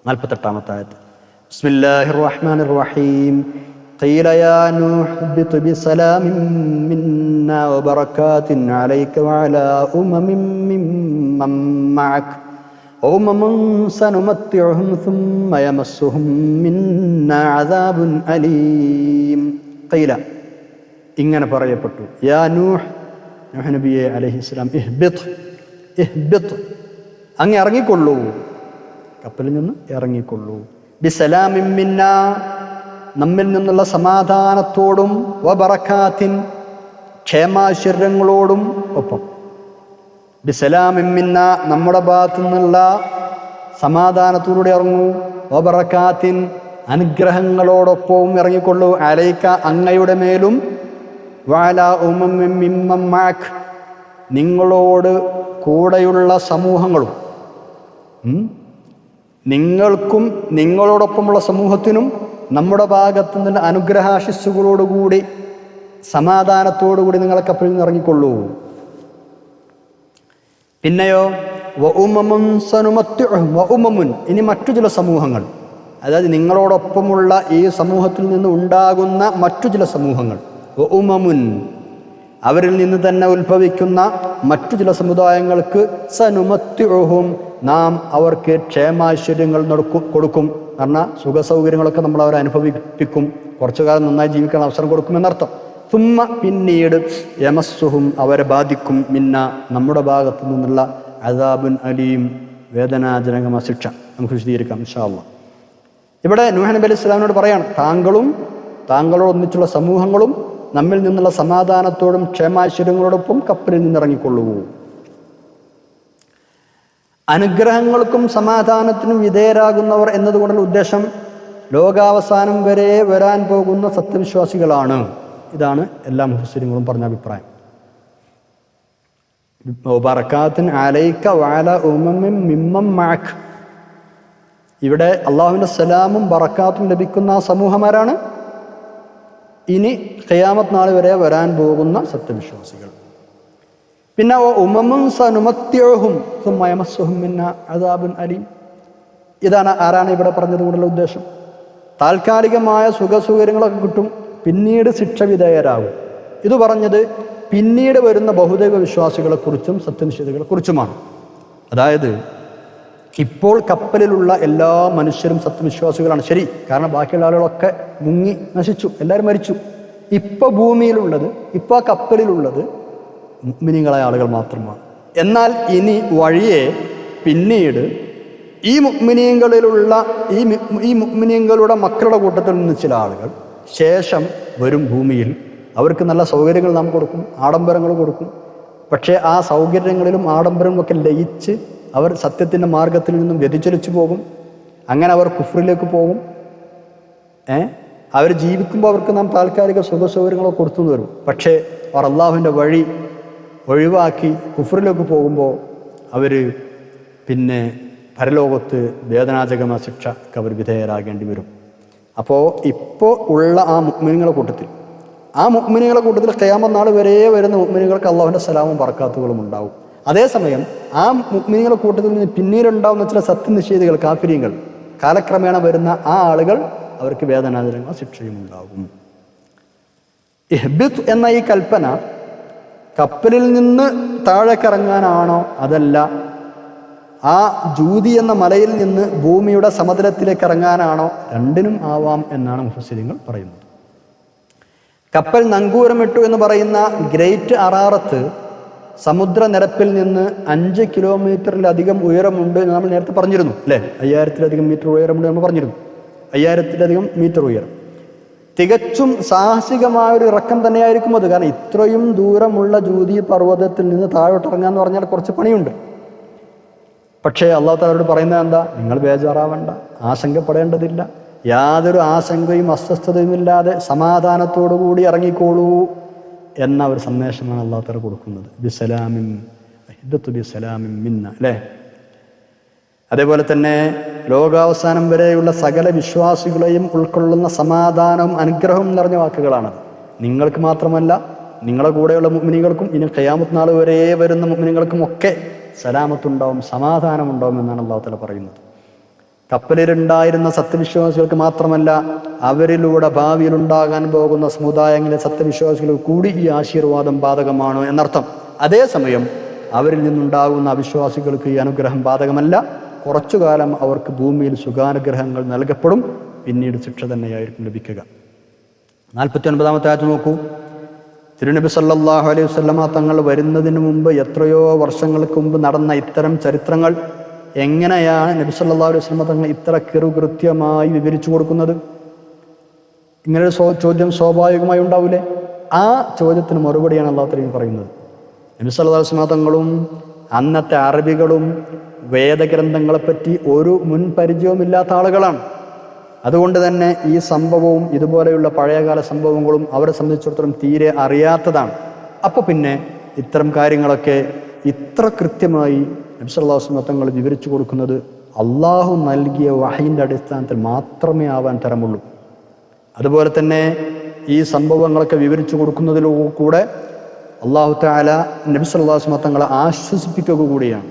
48-ാമത്തെ ആയത്ത്. ബിസ്മില്ലാഹിർ റഹ്മാനിർ റഹീം. ഖീല യാ നൂഹ് ബിത് ബിസലാമിൻ മിന്നാ വബറകാതിൻ അലൈക വഅലാ ഉമമിൻ മിമ്മൻ മഅക ഉമമുൻ സനുമത്തിഉഹും സുമ്മ യമസ്സുഹും മിന്നാ അദാബുൻ അലീം. ഖീല, ഇങ്ങനെ പറയപ്പെട്ടു, യാ നൂഹ്, നൂഹ് നബിയെ അലൈഹിസ്സലാം, ഇഹ്ബിത്, അങ്ങ് ഇറങ്ങിക്കൊള്ളൂ, കപ്പലിൽ നിന്ന് ഇറങ്ങിക്കൊള്ളൂ. ബിസലാമിൻ മിന്നാ, നമ്മിൽ നിന്നുള്ള സമാധാനത്തോടും, വബറകാത്തിൻ, ക്ഷേമാശ്വര്യങ്ങളോടും ഒപ്പം. ബിസലാമിൻ മിന്നാ, നമ്മുടെ ഭാഗത്തു നിന്നുള്ള സമാധാനത്തോടുകൂടി ഇറങ്ങൂ. വബറകാത്തിൻ, അനുഗ്രഹങ്ങളോടൊപ്പവും ഇറങ്ങിക്കൊള്ളൂ. അലൈക, അങ്ങയുടെ മേലും. വഅലാ ഉമമിൻ മിമ്മൻ മഅക, നിങ്ങളോട് കൂടെയുള്ള സമൂഹങ്ങളും. നിങ്ങൾക്കും നിങ്ങളോടൊപ്പമുള്ള സമൂഹത്തിനും നമ്മുടെ ഭാഗത്തു നിന്ന് അനുഗ്രഹാശിസ്സുകളോടുകൂടി സമാധാനത്തോടുകൂടി നിങ്ങളെ കപ്പലിൽ നിന്ന് ഇറങ്ങിക്കൊള്ളൂ. പിന്നെയോ വഉമമുൻ, ഇനി മറ്റു ചില സമൂഹങ്ങൾ, അതായത് നിങ്ങളോടൊപ്പമുള്ള ഈ സമൂഹത്തിൽ നിന്ന് ഉണ്ടാകുന്ന മറ്റു ചില സമൂഹങ്ങൾ. വഉമമുൻ, അവരിൽ നിന്ന് തന്നെ ഉത്ഭവിക്കുന്ന മറ്റു ചില സമുദായങ്ങൾക്ക് സനുമത്തിഉഹും, നാം അവർക്ക് ക്ഷേമാശ്വര്യങ്ങൾ കൊടുക്കും. പറഞ്ഞാൽ സുഖസൗകര്യങ്ങളൊക്കെ നമ്മൾ അവരെ അനുഭവിപ്പിക്കും, കുറച്ചു കാലം നന്നായി ജീവിക്കാൻ അവസരം കൊടുക്കുമെന്നർത്ഥം. സുമ്മ, പിന്നീട് യമസ്സുഹും, അവരെ ബാധിക്കും, മിന്ന, നമ്മുടെ ഭാഗത്തു നിന്നുള്ള അദാബുൻ അലീം, വേദനാജനകമായ ശിക്ഷ. നമുക്ക് വിശദീകരിക്കാം ഇൻഷാ അല്ലാഹ്. ഇവിടെ നൂഹ് നബി അലൈഹി സ്വലാമിനോട് പറയാണ്, താങ്കളോട് ഒന്നിച്ചുള്ള സമൂഹങ്ങളും നമ്മിൽ നിന്നുള്ള സമാധാനത്തോടും ക്ഷേമാശ്വര്യങ്ങളോടൊപ്പം കപ്പലിൽ നിന്നിറങ്ങിക്കൊള്ളൂ. അനുഗ്രഹങ്ങൾക്കും സമാധാനത്തിനും വിധേയരാകുന്നവർ എന്നതുകൊണ്ടുള്ള ഉദ്ദേശം ലോകാവസാനം വരെ വരാൻ പോകുന്ന സത്യവിശ്വാസികളാണ്. ഇതാണ് എല്ലാ മുഫസ്സിറുകളും പറഞ്ഞ അഭിപ്രായം. ബറകാത്തിൻ അലൈക വഅലാ ഉമമിൻ മിമ്മൻ മഅക, ഇവിടെ അള്ളാഹുവിൻ്റെ സലാമും ബറക്കാത്തും ലഭിക്കുന്ന ആ സമൂഹമാരാണ് ഇനി ഖിയാമത്ത് നാൾ വരെ വരാൻ പോകുന്ന സത്യവിശ്വാസികൾ. പിന്നെ ഉമമുൻ സനുമത്യുഹും സുമ്മ യമസ്സുഹും മിന്നാ അദാബുൻ അലീം. ആരാണ് ഇവിടെ പറഞ്ഞതുകൊണ്ടുള്ള ഉദ്ദേശം? താൽക്കാലികമായ സുഖസൗകര്യങ്ങളൊക്കെ കിട്ടും, പിന്നീട് ശിക്ഷ വിധേയരാകും. ഇത് പറഞ്ഞത് പിന്നീട് വരുന്ന ബഹുദൈവ വിശ്വാസികളെക്കുറിച്ചും സത്യനിഷേധികളെക്കുറിച്ചുമാണ്. അതായത് ഇപ്പോൾ കപ്പലിലുള്ള എല്ലാ മനുഷ്യരും സത്യവിശ്വാസികളാണ്, ശരി, കാരണം ബാക്കിയുള്ള ആളുകളൊക്കെ മുങ്ങി നശിച്ചു, എല്ലാവരും മരിച്ചു. ഇപ്പോൾ ഭൂമിയിലുള്ളത്, ഇപ്പോൾ ആ കപ്പലിലുള്ളത് മുഅ്മിനീങ്ങളായ ആളുകൾ മാത്രമാണ്. എന്നാൽ ഇനി വഴിയെ പിന്നീട് ഈ മുഅ്മിനീങ്ങളിലുള്ള ഈ മുഅ്മിനീങ്ങളുടെ മക്കളുടെ കൂട്ടത്തിൽ നിന്ന് ചില ആളുകൾ ശേഷം വരും ഭൂമിയിൽ. അവർക്ക് നല്ല സൗകര്യങ്ങൾ നാം കൊടുക്കും, ആഡംബരങ്ങൾ കൊടുക്കും. പക്ഷേ ആ സൗകര്യങ്ങളിലും ആഡംബരങ്ങളൊക്കെ ലയിച്ച് അവർ സത്യത്തിൻ്റെ മാർഗത്തിൽ നിന്നും വ്യതിചലിച്ചു പോകും. അങ്ങനെ അവർ കുഫ്രിലേക്ക് പോകും. അവർ ജീവിക്കുമ്പോൾ അവർക്ക് നാം താൽക്കാലിക സുഖസൗകര്യങ്ങളൊക്കെ കൊടുത്തു വരും. പക്ഷേ അവർ അള്ളാഹുവിൻ്റെ വഴി ഒഴിവാക്കി കുഫ്രിലേക്ക് പോകുമ്പോൾ അവർ പിന്നെ പരലോകത്ത് വേദനാജകമായ ശിക്ഷയ്ക്ക് അവർ വിധേയരാകേണ്ടി വരും. അപ്പോൾ ഇപ്പോൾ ഉള്ള ആ മുഅ്മിനീങ്ങളുടെ കൂട്ടത്തിൽ ഖിയാമത്ത് നാൾ വരെ വരുന്ന മുഅ്മിനീങ്ങൾക്ക് അള്ളാഹുവിൻ്റെ സലാമും ബറക്കാത്തുകളും ഉണ്ടാവും. അതേസമയം ആ മുഅ്മിനീങ്ങളുടെ കൂട്ടത്തിൽ നിന്ന് പിന്നീടുണ്ടാവുന്ന ചില സത്യനിഷേധികൾ, കാഫിരീങ്ങൾ, കാലക്രമേണ വരുന്ന ആ ആളുകൾ, അവർക്ക് വേദനാജനകമായ ശിക്ഷയും ഉണ്ടാകും. ഇഹ്ബിത് എന്ന ഈ കൽപ്പന കപ്പലിൽ നിന്ന് താഴേക്കിറങ്ങാനാണോ അതല്ല ആ ജൂതി എന്ന മലയിൽ നിന്ന് ഭൂമിയുടെ സമതലത്തിലേക്ക് ഇറങ്ങാനാണോ? രണ്ടിനും ആവാം എന്നാണ് മുഫസ്സിരീങ്ങൾ പറയുന്നത്. കപ്പൽ നങ്കൂരമിട്ടു എന്ന് പറയുന്ന ഗ്രേറ്റ് അറാറത്ത് സമുദ്രനിരപ്പിൽ നിന്ന് 5 കിലോമീറ്ററിലധികം ഉയരമുണ്ട് എന്ന് നമ്മൾ നേരത്തെ പറഞ്ഞിരുന്നു, അല്ലേ? 5000-ലധികം മീറ്റർ ഉയരമുണ്ട് നമ്മൾ പറഞ്ഞിരുന്നു. 5000-ലധികം മീറ്റർ ഉയരം. തികച്ചും സാഹസികമായൊരു ഇറക്കം തന്നെയായിരിക്കും അത്. കാരണം ഇത്രയും ദൂരമുള്ള ജൂതി പർവ്വതത്തിൽ നിന്ന് താഴോട്ടിറങ്ങുക എന്ന് പറഞ്ഞാൽ കുറച്ച് പണിയുണ്ട്. പക്ഷേ അള്ളാഹു തആല പറയുന്നത് എന്താ? നിങ്ങൾ ബേജാറാവണ്ട, ആശങ്കപ്പെടേണ്ടതില്ല, യാതൊരു ആശങ്കയും അസ്വസ്ഥതയുമില്ലാതെ സമാധാനത്തോടുകൂടി ഇറങ്ങിക്കോളൂ എന്ന ഒരു സന്ദേശമാണ് അള്ളാഹു തആല കൊടുക്കുന്നത്. ബിസലാമിൻ മിന്ന, അല്ലേ? അതേപോലെ തന്നെ ലോകാവസാനം വരെയുള്ള സകല വിശ്വാസികളെയും ഉൾക്കൊള്ളുന്ന സമാധാനവും അനുഗ്രഹവും നിറഞ്ഞ വാക്കുകളാണത്. നിങ്ങൾക്ക് മാത്രമല്ല, നിങ്ങളുടെ കൂടെയുള്ള മുഅ്മിനീങ്ങൾക്കും ഇനി ഖിയാമത്ത് നാൾ വരെ വരുന്ന മുഅ്മിനീങ്ങൾക്കും ഒക്കെ സലാമത്തുണ്ടാവും, സമാധാനമുണ്ടാവും എന്നാണ് അള്ളാഹു തആല പറയുന്നത്. കപ്പലിലുണ്ടായിരുന്ന സത്യവിശ്വാസികൾക്ക് മാത്രമല്ല, അവരിലൂടെ ഭാവിയിൽ ഉണ്ടാകാൻ പോകുന്ന സമുദായങ്ങളിലെ സത്യവിശ്വാസികൾക്ക് കൂടി ഈ ആശീർവാദം ബാധകമാണ് എന്നർത്ഥം. അതേസമയം അവരിൽ നിന്നുണ്ടാകുന്ന അവിശ്വാസികൾക്ക് ഈ അനുഗ്രഹം ബാധകമല്ല. കുറച്ചു കാലം അവർക്ക് ഭൂമിയിൽ സുഖാനുഗ്രഹങ്ങൾ നൽകപ്പെടും, പിന്നീട് ശിക്ഷ തന്നെയായിരിക്കും ലഭിക്കുക. 49-ാമത്തെ ആയത്ത് നോക്കൂ. തിരുനബി സല്ലല്ലാഹു അലൈഹി വസല്ലമ തങ്ങൾ വരുന്നതിന് മുമ്പ് എത്രയോ വർഷങ്ങൾക്ക് മുമ്പ് നടന്ന ഇത്തരം ചരിത്രങ്ങൾ എങ്ങനെയാണ് നബി സല്ലല്ലാഹു അലൈഹി വസല്ലമ തങ്ങൾ ഇത്ര കൃത്യമായി വിവരിച്ചു കൊടുക്കുന്നത്? ഇങ്ങനൊരു ചോദ്യം സ്വാഭാവികമായി ഉണ്ടാവില്ലേ? ആ ചോദ്യത്തിന് മറുപടിയാണ് അല്ലാഹു തആല പറയുന്നത്. നബി സല്ലല്ലാഹു അലൈഹി വസല്ലമ തങ്ങളും അന്നത്തെ അറബികളും വേദഗ്രന്ഥങ്ങളെപ്പറ്റി ഒരു മുൻപരിചയവുമില്ലാത്ത ആളുകളാണ്. അതുകൊണ്ട് തന്നെ ഈ സംഭവവും ഇതുപോലെയുള്ള പഴയകാല സംഭവങ്ങളും അവരെ സംബന്ധിച്ചിടത്തോളം തീരെ അറിയാത്തതാണ്. അപ്പോൾ പിന്നെ ഇത്തരം കാര്യങ്ങളൊക്കെ ഇത്ര കൃത്യമായി നബി സല്ലല്ലാഹു അലൈഹി വസല്ലം തങ്ങൾ വിവരിച്ചു കൊടുക്കുന്നത് അള്ളാഹു നൽകിയ വഹയിൻ്റെ അടിസ്ഥാനത്തിൽ മാത്രമേ ആവാൻ തരമുള്ളൂ. അതുപോലെ തന്നെ ഈ സംഭവങ്ങളൊക്കെ വിവരിച്ചു കൊടുക്കുന്നതിലൂടെ അള്ളാഹു തആല നബി സല്ലല്ലാഹു അലൈഹി വസല്ലം തങ്ങളെ ആശ്വസിപ്പിക്കുക കൂടിയാണ്.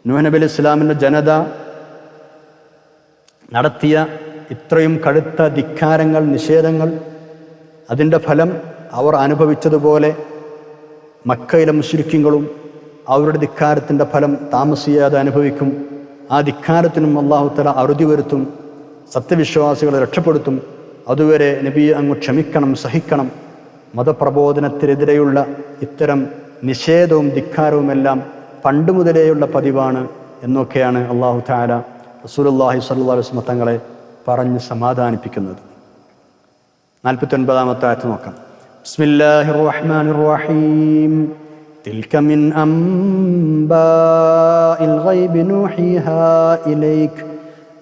നൂഹ് നബി അലൈഹി ഇസ്ലാമിൻ്റെ ജനത നടത്തിയ ഇത്രയും കടുത്ത ധിക്കാരങ്ങൾ, നിഷേധങ്ങൾ, അതിൻ്റെ ഫലം അവർ അനുഭവിച്ചതുപോലെ മക്കയിലെ മുശ്രിക്കുകളും അവരുടെ ധിക്കാരത്തിൻ്റെ ഫലം താമസിയാതെ അനുഭവിക്കും. ആ ധിക്കാരത്തിനും അല്ലാഹു തആല അറുതി വരുത്തും, സത്യവിശ്വാസികളെ രക്ഷപ്പെടുത്തും. അതുവരെ നബി അങ്ങ് ക്ഷമിക്കണം, സഹിക്കണം. മതപ്രബോധനത്തിനെതിരെയുള്ള ഇത്തരം നിഷേധവും ധിക്കാരവുമെല്ലാം പണ്ട് മുതലേയുള്ള പതിവാണ് എന്നൊക്കെയാണ് അല്ലാഹു തആല റസൂലുള്ളാഹി സ്വല്ലല്ലാഹു അലൈഹി വസല്ലം തങ്ങളെ പറഞ്ഞ് സമാധാനിപ്പിക്കുന്നത്. 49-ാമത്തെ ആയത്ത് നോക്കാം. ബിസ്മില്ലാഹിർ റഹ്മാനിർ റഹീം. തിൽക മിൻ അംബാഇൽ ഗൈബി നൂഹിഹാ ഇലൈക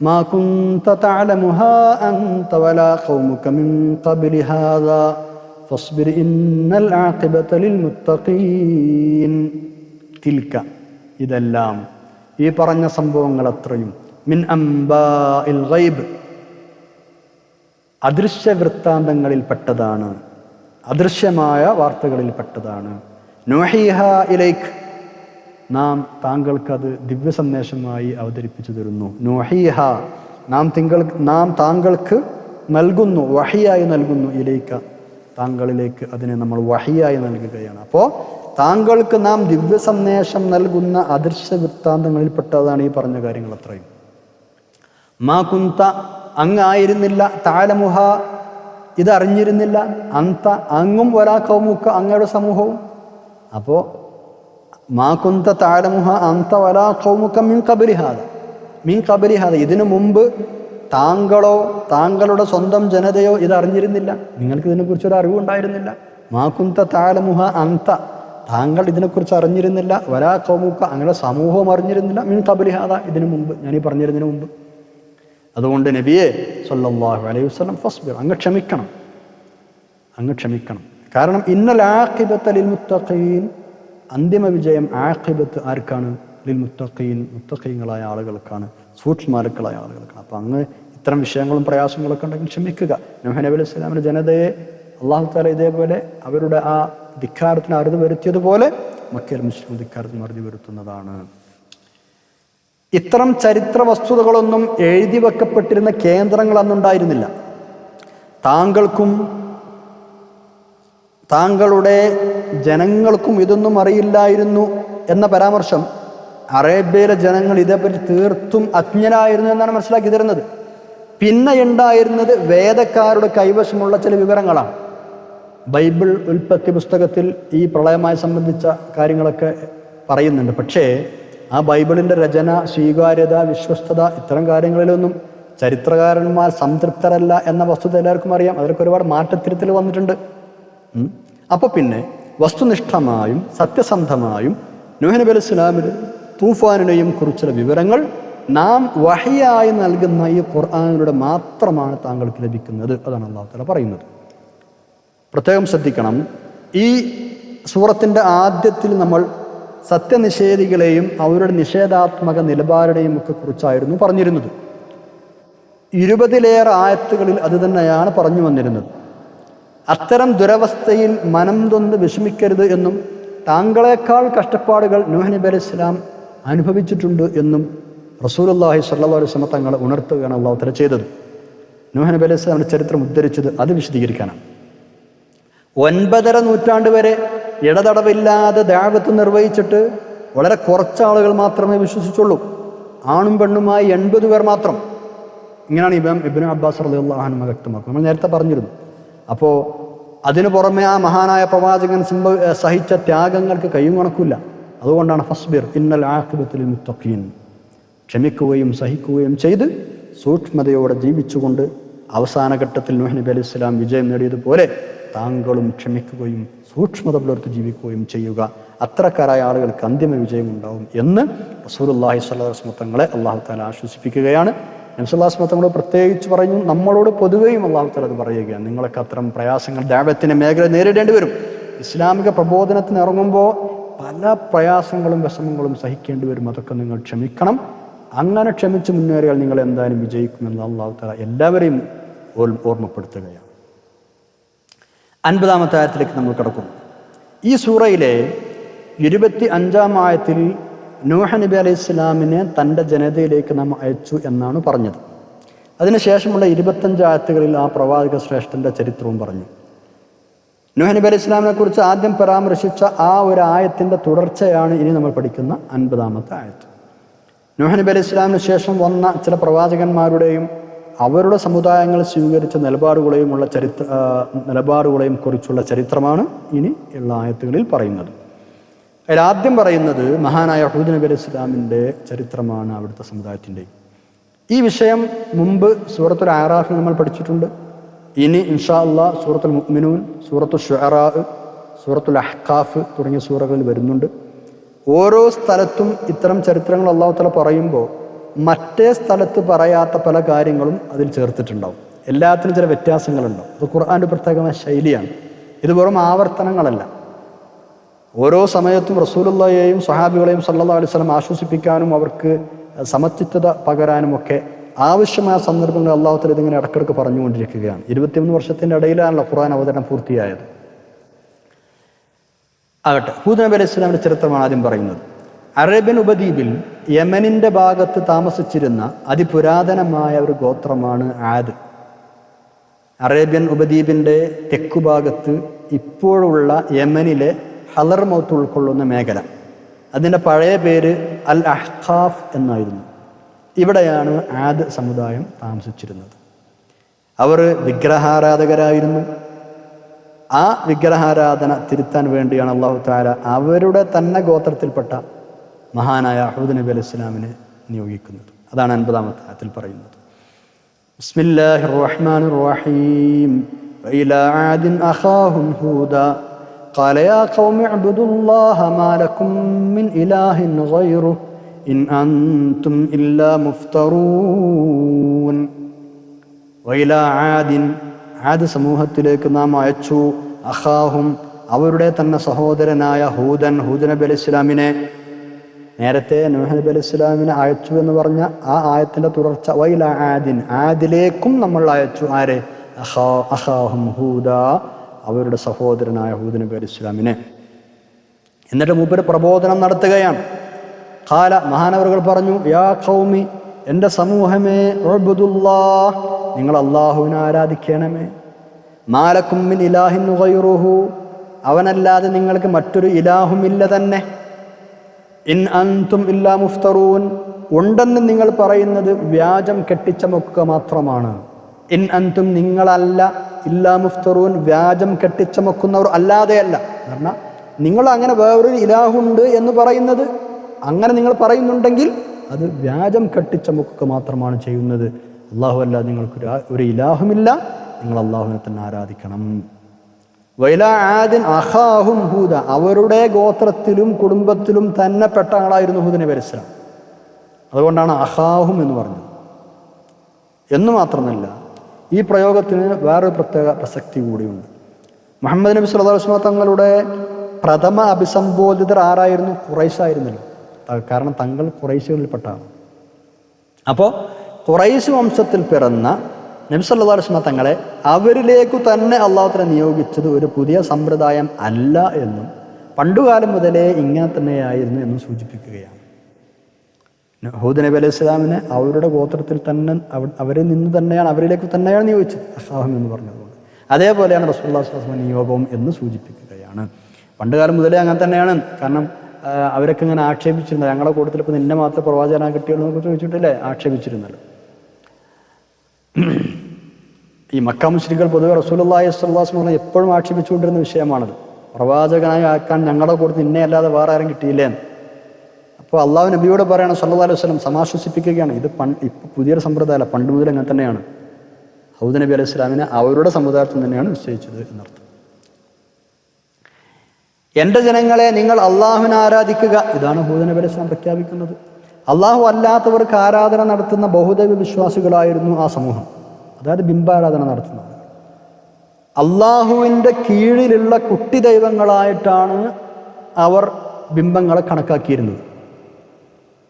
മാ കുൻത തഅലമുഹാ അൻത വലാ ഖൗമുക മിൻ ഖബ്ലി ഹാദാ ഫസ്ബിർ ഇന്നൽ ആഖിബത ലിൽ മുത്തഖീൻ. തിൽക, ഇതെല്ലാം, ഈ പറഞ്ഞ സംഭവങ്ങൾ അത്രയും, മിൻ അംബാഇൽ ഗൈബ്, അദൃശ്യ വൃത്താന്തങ്ങളിൽപ്പെട്ടതാണ്, അദൃശ്യമായ വാർത്തകളിൽപ്പെട്ടതാണ്. നൂഹിഹ ഇലൈക്, നാം താങ്കൾക്കത് ദിവ്യ സന്ദേശമായി അവതരിപ്പിച്ചു തരുന്നു. നൂഹിഹ, നാം താങ്കൾക്ക് നൽകുന്നു, വഹിയായി നൽകുന്നു. ഇലൈക, താങ്കളിലേക്ക് അതിനെ നമ്മൾ വഹിയായി നൽകുകയാണ്. അപ്പോൾ താങ്കൾക്ക് നാം ദിവ്യ സന്ദേശം നൽകുന്ന അദൃശ്യ വൃത്താന്തങ്ങളിൽപ്പെട്ടതാണ് ഈ പറഞ്ഞ കാര്യങ്ങൾ അത്രയും. മാ കുന്ത, അങ്ങായിരുന്നില്ല, താലമുഹ, ഇതറിഞ്ഞിരുന്നില്ല, അന്ത, അങ്ങും വലാ കൗമുക്ക, അങ്ങയുടെ സമൂഹവും. അപ്പോൾ മാ കുന്ത താലമുഹ അന്ത വലാ കൗമുക്ക മിൻ ഖബലി ഹാദ, മിൻ ഖബലി ഹാദ, ഇതിനു മുമ്പ് താങ്കളോ താങ്കളുടെ സ്വന്തം ജനതയോ ഇതറിഞ്ഞിരുന്നില്ല, നിങ്ങൾക്ക് ഇതിനെക്കുറിച്ചൊരു അറിവുണ്ടായിരുന്നില്ല. മാ കുന്ത താലമുഹ അന്ത, താങ്കൾ ഇതിനെക്കുറിച്ച് അറിഞ്ഞിരുന്നില്ല, വലാ കൗമുക്ക, അങ്ങയുടെ സമൂഹവും അറിഞ്ഞിരുന്നില്ല, മിൻ ഖബലി ഹാദ, ഇതിനു മുമ്പ്, ഞാനീ പറഞ്ഞിരുന്നതിന് മുമ്പ്. അതുകൊണ്ട് നബിയെ സല്ലല്ലാഹു അലൈഹി വസല്ലം ഫസ്ബിർ, അങ്ങ് ക്ഷമിക്കണം, അങ്ങ് ക്ഷമിക്കണം. കാരണം ഇന്നൽ ആഖിബത ലിൽ മുത്തഖീൻ, അന്തിമ വിജയം ആഖിബത്ത് ആർക്കാണ്? ലിൽ മുത്തഖീൻ, മുത്തഖീങ്ങളായ ആളുകൾക്കാണ്, സൂക്ഷ്മാലുക്കളായ ആളുകൾക്കാണ്. അപ്പം അങ്ങ് ഇത്തരം വിഷയങ്ങളും പ്രയാസങ്ങളൊക്കെ ഉണ്ടെങ്കിൽ ക്ഷമിക്കുക. നൂഹ് നബി അലൈഹി സ്വലാമിൻ്റെ ജനതയെ അള്ളാഹു തആല ഇതേപോലെ അവരുടെ ആ ധിക്കാരത്തിന് അറുതി വരുത്തിയതുപോലെ മക്കയിൽ മുസ്ലിം ധിക്കാരത്തിന് അറുതി വരുത്തുന്നതാണ്. ഇത്തരം ചരിത്ര വസ്തുതകളൊന്നും എഴുതി വെക്കപ്പെട്ടിരുന്ന കേന്ദ്രങ്ങൾ അന്നുണ്ടായിരുന്നില്ല. താങ്കൾക്കും താങ്കളുടെ ജനങ്ങൾക്കും ഇതൊന്നും അറിയില്ലായിരുന്നു എന്ന പരാമർശം അറേബ്യയിലെ ജനങ്ങൾ ഇതേപ്പറ്റി തീർത്തും അജ്ഞരായിരുന്നു എന്നാണ് മനസ്സിലാക്കി തരുന്നത്. പിന്നെ ഉണ്ടായിരുന്നത് വേദക്കാരുടെ കൈവശമുള്ള ചില വിവരങ്ങളാണ്. ബൈബിൾ ഉൽപ്പത്തി പുസ്തകത്തിൽ ഈ പ്രളയമായി സംബന്ധിച്ച കാര്യങ്ങളൊക്കെ പറയുന്നുണ്ട്. പക്ഷേ ആ ബൈബിളിൻ്റെ രചന, സ്വീകാര്യത, വിശ്വസ്തത, ഇത്തരം കാര്യങ്ങളിലൊന്നും ചരിത്രകാരന്മാർ സംതൃപ്തരല്ല എന്ന വസ്തുത എല്ലാവർക്കും അറിയാം. അതിലൊക്കെ ഒരുപാട് മാറ്റത്തിരുത്തൽ വന്നിട്ടുണ്ട്. അപ്പോൾ പിന്നെ വസ്തുനിഷ്ഠമായും സത്യസന്ധമായും നൂഹ് നബി അലൈഹി സ്വലാമിന് തൂഫാനിനെയും കുറിച്ചുള്ള വിവരങ്ങൾ നാം വഹിയായി നൽകുന്ന ഈ ഖുർആനിലൂടെ മാത്രമാണ് താങ്കൾക്ക് ലഭിക്കുന്നത്. അതാണ് അല്ലാഹു തആല പറയുന്നത്. പ്രത്യേകം ശ്രദ്ധിക്കണം, ഈ സൂറത്തിൻ്റെ ആദ്യത്തിൽ നമ്മൾ സത്യനിഷേധികളെയും അവരുടെ നിഷേധാത്മക നിലപാടിനെയും ഒക്കെ കുറിച്ചായിരുന്നു പറഞ്ഞിരുന്നത്. 20-ലേറെ ആയത്തുകളിൽ അത് തന്നെയാണ് പറഞ്ഞു വന്നിരുന്നത്. അത്തരം ദുരവസ്ഥയിൽ മനം തൊന്ന് വിഷമിക്കരുത് എന്നും താങ്കളെക്കാൾ കഷ്ടപ്പാടുകൾ നൂഹ് നബി അലൈഹി സ്വലാം അനുഭവിച്ചിട്ടുണ്ട് എന്നും റസൂലുള്ളാഹി സ്വല്ലല്ലാഹു അലൈഹി വസല്ലം തങ്ങളെ ഉണർത്തുകയാണ് അല്ലാഹു തആല ചെയ്തത്. നൂഹ് നബി അലൈഹി സ്വലാമിന്റെ ചരിത്രം ഉദ്ധരിച്ചത് അത് വിശദീകരിക്കാനാണ്. 9.5 നൂറ്റാണ്ട് വരെ ഇടതടവില്ലാതെ ദഅവത്ത് നിർവഹിച്ചിട്ട് വളരെ കുറച്ചാളുകൾ മാത്രമേ വിശ്വസിച്ചുള്ളൂ. ആണും പെണ്ണുമായി 80 പേർ മാത്രം. ഇങ്ങനെയാണ് ഇമാം ഇബ്നു അബ്ബാസ് റളിയല്ലാഹു അൻഹു വ്യക്തമാക്കുന്നത്. നമ്മൾ നേരത്തെ പറഞ്ഞിരുന്നു. അപ്പോൾ അതിനു പുറമെ ആ മഹാനായ പ്രവാചകൻ സഹിച്ച ത്യാഗങ്ങൾക്ക് കയ്യും കണക്കില്ല. അതുകൊണ്ടാണ് ഫസ്ബിർ ഇന്നൽ ആഖിബത്തു ലിൽ മുത്തഖീൻ, ക്ഷമിക്കുകയും സഹിക്കുകയും ചെയ്ത് സൂക്ഷ്മതയോടെ ജീവിച്ചുകൊണ്ട് അവസാന ഘട്ടത്തിൽ നൂഹ് നബി അലൈഹി സ്വലാം വിജയം നേടിയതുപോലെ താങ്കളും ക്ഷമിക്കുകയും സൂക്ഷ്മത പുലർത്തി ജീവിക്കുകയും ചെയ്യുക. അത്തരക്കാരായ ആളുകൾക്ക് അന്തിമ വിജയം ഉണ്ടാവും എന്ന് റസൂലുള്ളാഹി സ്വല്ലല്ലാഹു അലൈഹി വസല്ലം തങ്ങളെ അല്ലാഹു തആല ആശ്വസിപ്പിക്കുകയാണ്. നബി സല്ലല്ലാഹു അലൈഹി വസല്ലം തങ്ങളോട് പ്രത്യേകിച്ച് പറഞ്ഞു, നമ്മളോട് പൊതുവെയും അല്ലാഹു തആല അത് പറയുകയാണ്. നിങ്ങളൊക്കെ അത്തരം പ്രയാസങ്ങൾ ദഅവത്തിന്റെ മേഖല നേരിടേണ്ടി വരും. ഇസ്ലാമിക പ്രബോധനത്തിന് ഇറങ്ങുമ്പോൾ പല പ്രയാസങ്ങളും വിഷമങ്ങളും സഹിക്കേണ്ടി വരും. അതൊക്കെ നിങ്ങൾ ക്ഷമിക്കണം. അങ്ങനെ ക്ഷമിച്ച് മുന്നേറിയാൽ നിങ്ങൾ എന്തായാലും വിജയിക്കുമെന്ന് അല്ലാഹു തആല എല്ലാവരെയും ഓർമ്മപ്പെടുത്തുകയാണ്. 50-ാമത്തെ ആയത്തിലേക്ക് നമ്മൾ കടക്കുന്നു. ഈ സൂറയിലെ 25-ാം ആയത്തിൽ നൂഹ് നബി അലൈഹി സ്വലാമിനെ തൻ്റെ ജനതയിലേക്ക് നാം അയച്ചു എന്നാണ് പറഞ്ഞത്. അതിനുശേഷമുള്ള 25 ആയത്തുകളിൽ ആ പ്രവാചക ശ്രേഷ്ഠൻ്റെ ചരിത്രവും പറഞ്ഞു. നൂഹ് നബി അലൈഹി സ്വലാമിനെ കുറിച്ച് ആദ്യം പരാമർശിച്ച ആ ഒരു ആയത്തിൻ്റെ തുടർച്ചയാണ് ഇനി നമ്മൾ പഠിക്കുന്ന 50-ാമത്തെ ആയത്ത്. നൂഹ് നബി അലൈഹി സ്വലാമിന് ശേഷം വന്ന ചില പ്രവാചകന്മാരുടെയും അവരുടെ സമുദായങ്ങൾ സ്വീകരിച്ച നിലപാടുകളെയും കുറിച്ചുള്ള ചരിത്രമാണ് ഇനി ഉള്ള ആയത്തുകളിൽ പറയുന്നത്. അതിലാദ്യം പറയുന്നത് മഹാനായ ഹൂദ് നബി അലൈഹി സ്വലാമിൻ്റെ ചരിത്രമാണ്, അവിടുത്തെ സമുദായത്തിൻ്റെ. ഈ വിഷയം മുമ്പ് സൂറത്തുൽ അറാഫിൽ നമ്മൾ പഠിച്ചിട്ടുണ്ട്. ഇനി ഇൻഷാ അല്ലാഹ് സൂറത്തുൽ മുഅ്മിനൂൻ, സൂറത്തുൽ ശുഅറാ, സൂറത്തുൽ അഹ്ഖാഫ് തുടങ്ങിയ സൂറകളിൽ വരുന്നുണ്ട്. ഓരോ സ്ഥലത്തും ഇത്തരം ചരിത്രങ്ങൾ അല്ലാഹു തആല പറയുമ്പോൾ മറ്റേ സ്ഥലത്ത് പറയാത്ത പല കാര്യങ്ങളും അതിൽ ചേർത്തിട്ടുണ്ടാവും. എല്ലാത്തിനും ചില വ്യത്യാസങ്ങളുണ്ടാവും. അത് ഖുർആൻ്റെ പ്രത്യേകമായ ശൈലിയാണ്. ഇത് വെറും ആവർത്തനങ്ങളല്ല. ഓരോ സമയത്തും റസൂലുള്ളാഹിയെയും സ്വഹാബികളെയും സല്ലല്ലാഹു അലൈഹി വസല്ലം ആശ്വസിപ്പിക്കാനും അവർക്ക് സമചിത്തത പകരാനുമൊക്കെ ആവശ്യമായ സന്ദർഭങ്ങൾ അള്ളാഹു തആല ഇതിങ്ങനെ ഇടക്കിടക്ക് പറഞ്ഞുകൊണ്ടിരിക്കുകയാണ്. 21 വർഷത്തിൻ്റെ ഇടയിലാണല്ലോ ഖുർആൻ അവതരണം പൂർത്തിയായത്. ആകട്ടെ, ഹൂദ് നബി അലൈഹി സ്വലാമിൻ്റെ ചരിത്രമാണ് ആദ്യം പറയുന്നത്. അറേബ്യൻ ഉപദ്വീപിൽ യമനിൻ്റെ ഭാഗത്ത് താമസിച്ചിരുന്ന അതിപുരാതനമായ ഒരു ഗോത്രമാണ് ആദ്. അറേബ്യൻ ഉപദ്വീപിൻ്റെ തെക്കുഭാഗത്ത് ഇപ്പോഴുള്ള യമനിലെ ഹലർമൗത്ത് ഉൾക്കൊള്ളുന്ന മേഖല, അതിൻ്റെ പഴയ പേര് അൽ അഹ്ഖാഫ് എന്നായിരുന്നു. ഇവിടെയാണ് ആദ് സമുദായം താമസിച്ചിരുന്നത്. അവർ വിഗ്രഹാരാധകരായിരുന്നു. ആ വിഗ്രഹാരാധന തിരുത്താൻ വേണ്ടിയാണ് അല്ലാഹു തആല അവരുടെ തന്നെ ഗോത്രത്തിൽപ്പെട്ട മഹാനായ ഹൂദ് നബി അലൈഹി സ്വലാമിനെ നിയോഗിക്കുന്നത്. അതാണ് 50-ാമത്തെ ആയത്തിൽ പറയുന്നത്. ബിസ്മില്ലാഹിർ റഹ്മാനിർ റഹീം വഇലാ ആദിൻ അഖാഹും ഹൂദാ ഖാല യാ ഖൗമി ഇബ്ദുല്ലാഹ മാ ലക്കും മിൻ ഇലാഹിൻ ഗൈറുഹു ഇൻ അൻതും ഇല്ലാ മുഫ്തറൂൻ. വഇലാ ആദിൻ, ആദ് സമൂഹത്തിലേക്ക് നാം അയച്ചു, അഖാഹും അവരുടെ തന്നെ സഹോദരനായ ഹൂദ് നബി അലൈഹി സ്വലാമിനെ. നേരത്തെ നൂഹ് നബി അലൈഹി സ്വലാമിനെ അയച്ചു എന്ന് പറഞ്ഞ ആ ആയത്തിൻ്റെ തുടർച്ച വൈലാ ആദിൻ, ആദിലേക്കും നമ്മൾ അയച്ചു. ആരെ? അഖാഹും ഹൂദ, അവരുടെ സഹോദരനായ ഹൂദ് നബി അലൈഹി സ്വലാമിനെ. എന്നിട്ട് മൂപ്പര് പ്രബോധനം നടത്തുകയാണ്. ഖാല, മഹാനവറുകൾ പറഞ്ഞു, യാ ഖൗമി, എൻ്റെ സമൂഹമേ, ഉഅ്ബുദുല്ലാഹ്, നിങ്ങൾ അല്ലാഹുവിനെ ആരാധിക്കണമേ. മാലക്കും മിൻ ഇലാഹിൻ ഗൈറുഹു, അവനല്ലാതെ നിങ്ങൾക്ക് മറ്റൊരു ഇലാഹുമില്ല തന്നെ. ഇൻ അൻതും ഇല്ലാ മുഫ്തറൂൻ, ഉണ്ടെന്ന് നിങ്ങൾ പറയുന്നത് വ്യാജം കെട്ടിച്ചമക്കുക മാത്രമാണ്. ഇൻ അൻതും, നിങ്ങളല്ല, ഇല്ലാ മുഫ്തറൂൻ, വ്യാജം കെട്ടിച്ചമക്കുന്നവർ അല്ലാതെയല്ല. കാരണം നിങ്ങൾ അങ്ങനെ വേറൊരു ഇലാഹുണ്ട് എന്ന് പറയുന്നത്, അങ്ങനെ നിങ്ങൾ പറയുന്നുണ്ടെങ്കിൽ അത് വ്യാജം കെട്ടിച്ചമക്കുക മാത്രമാണ് ചെയ്യുന്നത്. അല്ലാഹു അല്ലാതെ നിങ്ങൾക്ക് ഒരു ഇലാഹുമില്ല, നിങ്ങൾ അല്ലാഹുവിനെ തന്നെ ആരാധിക്കണം. വൈലാ ആദിൻ അഖാഹും ഹൂദ, അവരുടെ ഗോത്രത്തിലും കുടുംബത്തിലും തന്നെ പെട്ട ആളായിരുന്നു ഹൂദ് നബി അലൈഹി സ്വലാം. അതുകൊണ്ടാണ് അഖാഹും എന്ന് പറഞ്ഞത്. എന്ന് മാത്രമല്ല, ഈ പ്രയോഗത്തിന് വേറൊരു പ്രത്യേക പ്രസക്തി കൂടിയുണ്ട്. മുഹമ്മദ് നബി സ്വല്ലല്ലാഹു അലൈഹി വസല്ലം തങ്ങളുടെ പ്രഥമ അഭിസംബോധിതർ ആരായിരുന്നു? ഖുറൈശായിരുന്നല്ലോ. കാരണം തങ്ങൾ ഖുറൈശികളിൽപ്പെട്ടാണ്. അപ്പോൾ ഖുറൈശ് വംശത്തിൽ പിറന്ന നബി സല്ലല്ലാഹു അലൈഹി വസല്ലം തങ്ങളെ അവരിലേക്കു തന്നെ അല്ലാഹു തആല നിയോഗിച്ചത് ഒരു പുതിയ സമ്പ്രദായം അല്ല എന്നും പണ്ടുകാലം മുതലേ ഇങ്ങനെ തന്നെയായിരുന്നു എന്നും സൂചിപ്പിക്കുകയാണ്. ഹൂദ് നബി അലൈഹി സ്വലാമിനെ അവരുടെ ഗോത്രത്തിൽ തന്നെ അവരിൽ നിന്ന് തന്നെയാണ്, അവരിലേക്ക് തന്നെയാണ് നിയോഗിച്ചത്, അഖാഹും എന്ന് പറഞ്ഞതുകൊണ്ട്. അതേപോലെയാണ് റസൂലുള്ളാഹി സ്വല്ലല്ലാഹു അലൈഹി വസല്ലം നിയോഗവും എന്ന് സൂചിപ്പിക്കുകയാണ്. പണ്ടുകാലം മുതലേ അങ്ങനെ തന്നെയാണ്. കാരണം അവരൊക്കെ ഇങ്ങനെ ആക്ഷേപിച്ചിരുന്നത്, ഞങ്ങളുടെ കൂട്ടത്തിൽ ഇപ്പോൾ നിന്നെ മാത്രം പ്രവാചകനാ കിട്ടിയുള്ളൂ എന്നൊക്കെ ചോദിച്ചിട്ടില്ലേ ആക്ഷേപിച്ചിരുന്നല്ലോ. ഈ മക്ക മുശ്രിക്കുകൾ പൊതുവെ റസൂലുള്ളാഹി സ്വല്ലല്ലാഹു അലൈഹി വസല്ലം എപ്പോഴും ആക്ഷേപിച്ചുകൊണ്ടിരുന്ന വിഷയമാണത്. പ്രവാചകനായി ആക്കാൻ ഞങ്ങളുടെ കൂട്ടത്തിൽ നിന്നെ അല്ലാതെ വേറെ ആരും കിട്ടിയില്ലേ. അപ്പോൾ അള്ളാഹു നബിയോട് പറയണം സല്ലല്ലാഹു അലൈഹി വസല്ലം, സമാശ്വസിപ്പിക്കുകയാണ്, ഇത് ഇപ്പോൾ പുതിയൊരു സമ്പ്രദായമല്ല, പണ്ട് മുതൽ അങ്ങനെ തന്നെയാണ്. ഹൂദ് നബി അലൈഹി സ്വലാമിനെ അവരുടെ സമുദായത്തിൽ തന്നെയാണ് നിശ്ചയിച്ചത് എന്നർത്ഥം. എൻ്റെ ജനങ്ങളെ, നിങ്ങൾ അള്ളാഹുവിനെ ആരാധിക്കുക, ഇതാണ് ഹൂദ് നബി അലൈഹി സ്വലാം പ്രഖ്യാപിക്കുന്നത്. അള്ളാഹു അല്ലാത്തവർക്ക് ആരാധന നടത്തുന്ന ബഹുദൈവ വിശ്വാസികളായിരുന്നു ആ സമൂഹം, അതായത് ബിംബാരാധന നടത്തുന്നത്. അള്ളാഹുവിൻ്റെ കീഴിലുള്ള കുട്ടി ദൈവങ്ങളായിട്ടാണ് അവർ ബിംബങ്ങളെ കണക്കാക്കിയിരുന്നത്.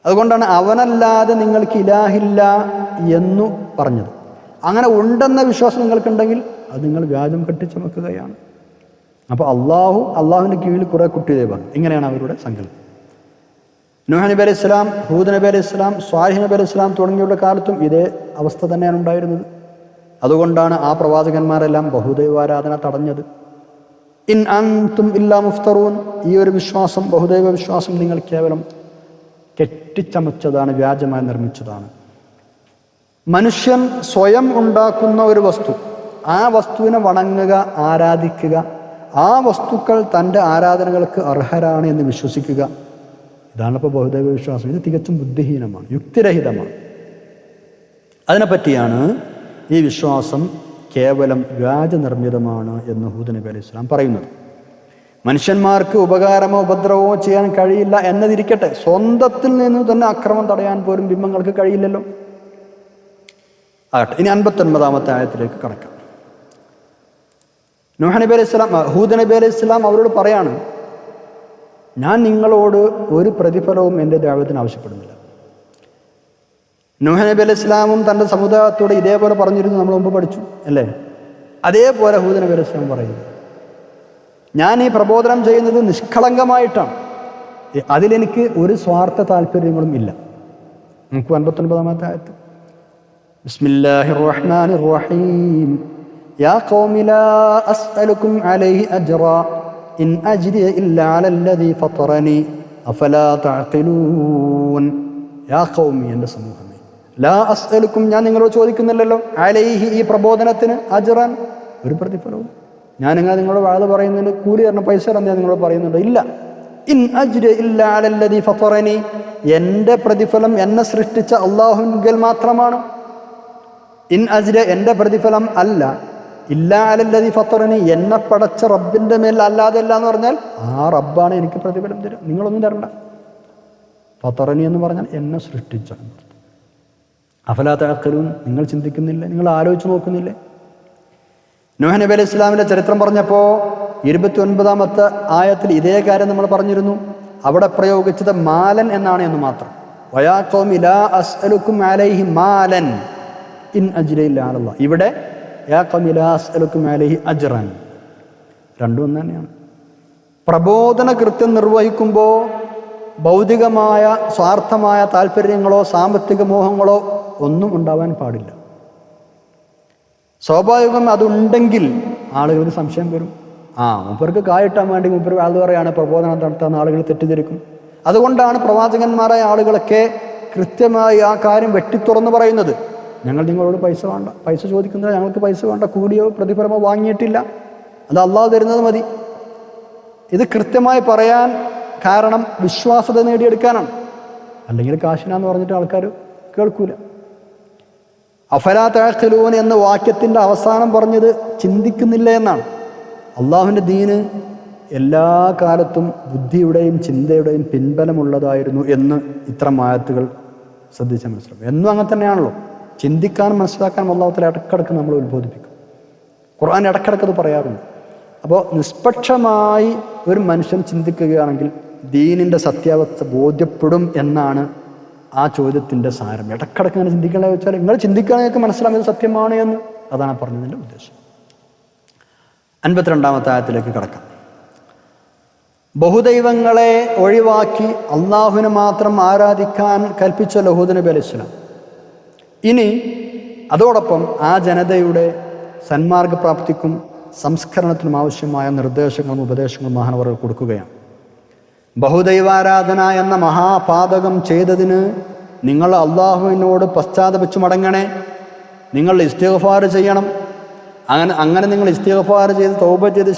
അതുകൊണ്ടാണ് അവനല്ലാതെ നിങ്ങൾക്ക് ഇലാഹില്ല എന്നു പറഞ്ഞത്. അങ്ങനെ ഉണ്ടെന്ന വിശ്വാസം നിങ്ങൾക്കുണ്ടെങ്കിൽ അത് നിങ്ങൾ വ്യാജം കെട്ടിച്ചമക്കുകയാണ്. അപ്പോൾ അള്ളാഹുവിൻ്റെ കീഴിൽ കുറേ കുട്ടി ദൈവം, ഇങ്ങനെയാണ് അവരുടെ സങ്കല്പം. നൂഹ് നബി അലൈഹി സ്വലാം, ഹൂദ് നബി അലൈഹി സ്വലാം, സ്വാലിഹ് നബി അലൈഹി സ്വലാം തുടങ്ങിയവരുടെ കാലത്തും ഇതേ അവസ്ഥ തന്നെയാണ് ഉണ്ടായിരുന്നത്. അതുകൊണ്ടാണ് ആ പ്രവാചകന്മാരെല്ലാം ബഹുദൈവാരാധന തടഞ്ഞത്. ഇൻ അൻതും ഇല്ലാ മുഫ്തറൂൻ, ഈ ഒരു വിശ്വാസം, ബഹുദൈവ വിശ്വാസം നിങ്ങൾ കേവലം കെട്ടിച്ചമച്ചതാണ്, വ്യാജമായി നിർമ്മിച്ചതാണ്. മനുഷ്യൻ സ്വയം ഉണ്ടാക്കുന്ന ഒരു വസ്തു, ആ വസ്തുവിനെ വണങ്ങുക, ആരാധിക്കുക, ആ വസ്തുക്കൾ തൻ്റെ ആരാധനകൾക്ക് അർഹരാണ് എന്ന് വിശ്വസിക്കുക, ഇതാണിപ്പോൾ ബഹുദൈവ വിശ്വാസം. ഇത് തികച്ചും ബുദ്ധിഹീനമാണ്, യുക്തിരഹിതമാണ്. അതിനെപ്പറ്റിയാണ് ഈ വിശ്വാസം കേവലം വ്യാജനിർമ്മിതമാണ് എന്ന് ഹൂദ് നബി അലൈഹി സ്വലാം പറയുന്നത്. മനുഷ്യന്മാർക്ക് ഉപകാരമോ ഉപദ്രവമോ ചെയ്യാൻ കഴിയില്ല എന്നതിരിക്കട്ടെ, സ്വന്തത്തിൽ നിന്ന് തന്നെ അക്രമം തടയാൻ പോലും ബിംബങ്ങൾക്ക് കഴിയില്ലല്ലോ. ആകട്ടെ, ഇനി 59-ാമത്തെ ആയത്തിലേക്ക് കടക്കാം. നൂഹ് നബി അലൈഹി സ്വലാം, ഹൂദ് നബി അലൈഹി സ്വലാം അവരോട് പറയാണ്, ഞാൻ നിങ്ങളോട് ഒരു പ്രതിഫലവും എൻ്റെ ദഅവത്തിന് ആവശ്യപ്പെടുന്നില്ല. നൂഹ് നബി അലൈഹി ഇസ്ലാമും തൻ്റെ സമുദായത്തോട് ഇതേപോലെ പറഞ്ഞിരുന്നു, നമ്മൾ മുമ്പ് പഠിച്ചു അല്ലേ? അതേപോലെ ഹൂദ് നബി അലൈഹി ഇസ്ലാം പറയുന്നു, ഞാൻ ഈ പ്രബോധനം ചെയ്യുന്നത് നിഷ്കളങ്കമായിട്ടാണ്, അതിലെനിക്ക് ഒരു സ്വാർത്ഥ താല്പര്യങ്ങളും ഇല്ല. നമുക്ക് 59-ാമത്തെ ആയത്ത്, ബിസ്മില്ലാഹിർ റഹ്മാനിർ റഹീം യാ ഖൗമി ലാ അസ്അലുക്കും അലൈഹി അജ്റാ ഇൻ അജ്രിയ ഇല്ലാ അലല്ലദീ ഫതറനി അഫലാ തഅഖിലൂൻ. യാ ഖൗമി, എൻ്റെ സമൂഹമേ, ലാ അസ്അലുക്കും, ഞാൻ നിങ്ങളോട് ചോദിക്കുന്നില്ലല്ലോ, അലൈഹി, ഈ പ്രബോധനത്തിന്, അജ്റൻ, ഒരു പ്രതിഫലവും. ഞാൻ നിങ്ങളോട് വാഴ പറയുന്നുണ്ട്, കൂലി തരണ പൈസ തരാൻ ഞാൻ നിങ്ങളോട് പറയുന്നുണ്ട്, ഇല്ല. ഇൻ അജ്രിയ ഇല്ലാ അലല്ലദീ ഫതറനി, എൻ്റെ പ്രതിഫലം എന്നെ സൃഷ്ടിച്ച അല്ലാഹുവിൽ മാത്രമാണ്. ഇൻ അജ്രിയ, എൻ്റെ പ്രതിഫലം അല്ല, ഇല്ലാ അലല്ലദീ ഫതറനി, എന്നെ പടച്ച റബ്ബിൻ്റെ മേൽ അല്ലാതെ അല്ല എന്ന് പറഞ്ഞാൽ ആ റബ്ബാണ് എനിക്ക് പ്രതിഫലം തരും, നിങ്ങളൊന്നും തരണ്ട. ഫതറനി എന്ന് പറഞ്ഞാൽ എന്നെ സൃഷ്ടിച്ച. അഫലാ തഅഖിലൂൻ, നിങ്ങൾ ചിന്തിക്കുന്നില്ല, നിങ്ങൾ ആലോചിച്ച് നോക്കുന്നില്ലേ? നൂഹ് നബി അലൈഹി ഇസ്ലാമിൻ്റെ ചരിത്രം പറഞ്ഞപ്പോൾ 29-ാമത്തെ ആയത്തിൽ ഇതേ കാര്യം നമ്മൾ പറഞ്ഞിരുന്നു. അവിടെ പ്രയോഗിച്ചത് മാലൻ എന്നാണ് എന്ന് മാത്രം. വയാ ഖൗമി ലാ അസ്അലുക്കും അലൈഹി മാലൻ ഇൻ അജ്രിയ ഇല്ലാ അലല്ലാഹ്. ഇവിടെ യാ ഖൗമി ലാ അസ്അലുക്കും അലൈഹി അജ്റൻ, രണ്ടും ഒന്ന് തന്നെയാണ്. പ്രബോധന കൃത്യം നിർവഹിക്കുമ്പോൾ ഭൗതികമായ സ്വാർത്ഥമായ താല്പര്യങ്ങളോ സാമ്പത്തിക മോഹങ്ങളോ ഒന്നും ഉണ്ടാവാൻ പാടില്ല. സ്വാഭാവികം അതുണ്ടെങ്കിൽ ആളുകൾക്ക് സംശയം വരും. മൂപ്പർക്ക് കായിട്ടാൻ വേണ്ടി മൂപ്പർ അത് പറയാണ് പ്രബോധനം നടത്താൻ ആളുകൾ തെറ്റിദ്ധരിക്കും. അതുകൊണ്ടാണ് പ്രവാചകന്മാരായ ആളുകളൊക്കെ കൃത്യമായി ആ കാര്യം വെട്ടിത്തുറന്ന് പറയുന്നത്. ഞങ്ങൾ നിങ്ങളോട് പൈസ വേണ്ട, പൈസ ചോദിക്കുന്നത് ഞങ്ങൾക്ക് പൈസ വേണ്ട, കൂലിയോ പ്രതിഫലമോ വാങ്ങിയിട്ടില്ല, അത് അള്ളാഹു തരുന്നത് മതി. ഇത് കൃത്യമായി പറയാൻ കാരണം വിശ്വാസത നേടിയെടുക്കാനാണ്. അല്ലെങ്കിൽ കാശിനാന്ന് പറഞ്ഞിട്ട് ആൾക്കാർ കേൾക്കൂല. അഫലാ തഅഖിലൂൻ എന്ന വാക്യത്തിൻ്റെ അവസാനം പറഞ്ഞത് ചിന്തിക്കുന്നില്ല എന്നാണ്. അള്ളാഹുവിൻ്റെ ദീന് എല്ലാ കാലത്തും ബുദ്ധിയുടെയും ചിന്തയുടെയും പിൻബലമുള്ളതായിരുന്നു എന്ന് ഇത്തരം ആയത്തുകൾ ശ്രദ്ധിച്ചാൽ മനസ്സിലാക്കും. എന്നും അങ്ങനെ തന്നെയാണല്ലോ. ചിന്തിക്കാനും മനസ്സിലാക്കാനും അള്ളാഹുവിൽ ഇടക്കിടക്ക് നമ്മൾ ഉത്ബോധിപ്പിക്കും. ഖുർആൻ ഇടക്കിടക്ക് അത് പറയാറുണ്ട്. അപ്പോൾ നിഷ്പക്ഷമായി ഒരു മനുഷ്യൻ ചിന്തിക്കുകയാണെങ്കിൽ ദീനിൻ്റെ സത്യാവസ്ഥ ബോധ്യപ്പെടും എന്നാണ് ആ ചോദ്യത്തിൻ്റെ സാരം. ഇടക്കിടക്ക് ഇങ്ങനെ ചിന്തിക്കണമെന്ന് വെച്ചാൽ നിങ്ങൾ ചിന്തിക്കുകയാണെങ്കിൽ മനസ്സിലാകുന്നത് സത്യമാണ് എന്ന്, അതാണ് പറഞ്ഞതിൻ്റെ ഉദ്ദേശം. 52-ാമത്തെ ആയത്തിലേക്ക് കടക്കാം. ബഹുദൈവങ്ങളെ ഒഴിവാക്കി അള്ളാഹുവിനെ മാത്രം ആരാധിക്കാൻ കൽപ്പിച്ച ഹൂദ് നബി അലൈഹി സ്വലാം ഇനി അതോടൊപ്പം ആ ജനതയുടെ സന്മാർഗപ്രാപ്തിക്കും സംസ്കരണത്തിനും ആവശ്യമായ നിർദ്ദേശങ്ങളും ഉപദേശങ്ങളും മഹാനവറുകൾ കൊടുക്കുകയാണ്. ബഹുദൈവാരാധന എന്ന മഹാപാതകം ചെയ്തതിന് നിങ്ങൾ അള്ളാഹുവിനോട് പശ്ചാത്തപിച്ചു മടങ്ങണേ, നിങ്ങൾ ഇസ്തിഗ്ഫാർ ചെയ്യണം. അങ്ങനെ നിങ്ങൾ ഇസ്തിഗ്ഫാർ ചെയ്ത് തൗബ ചെയ്ത്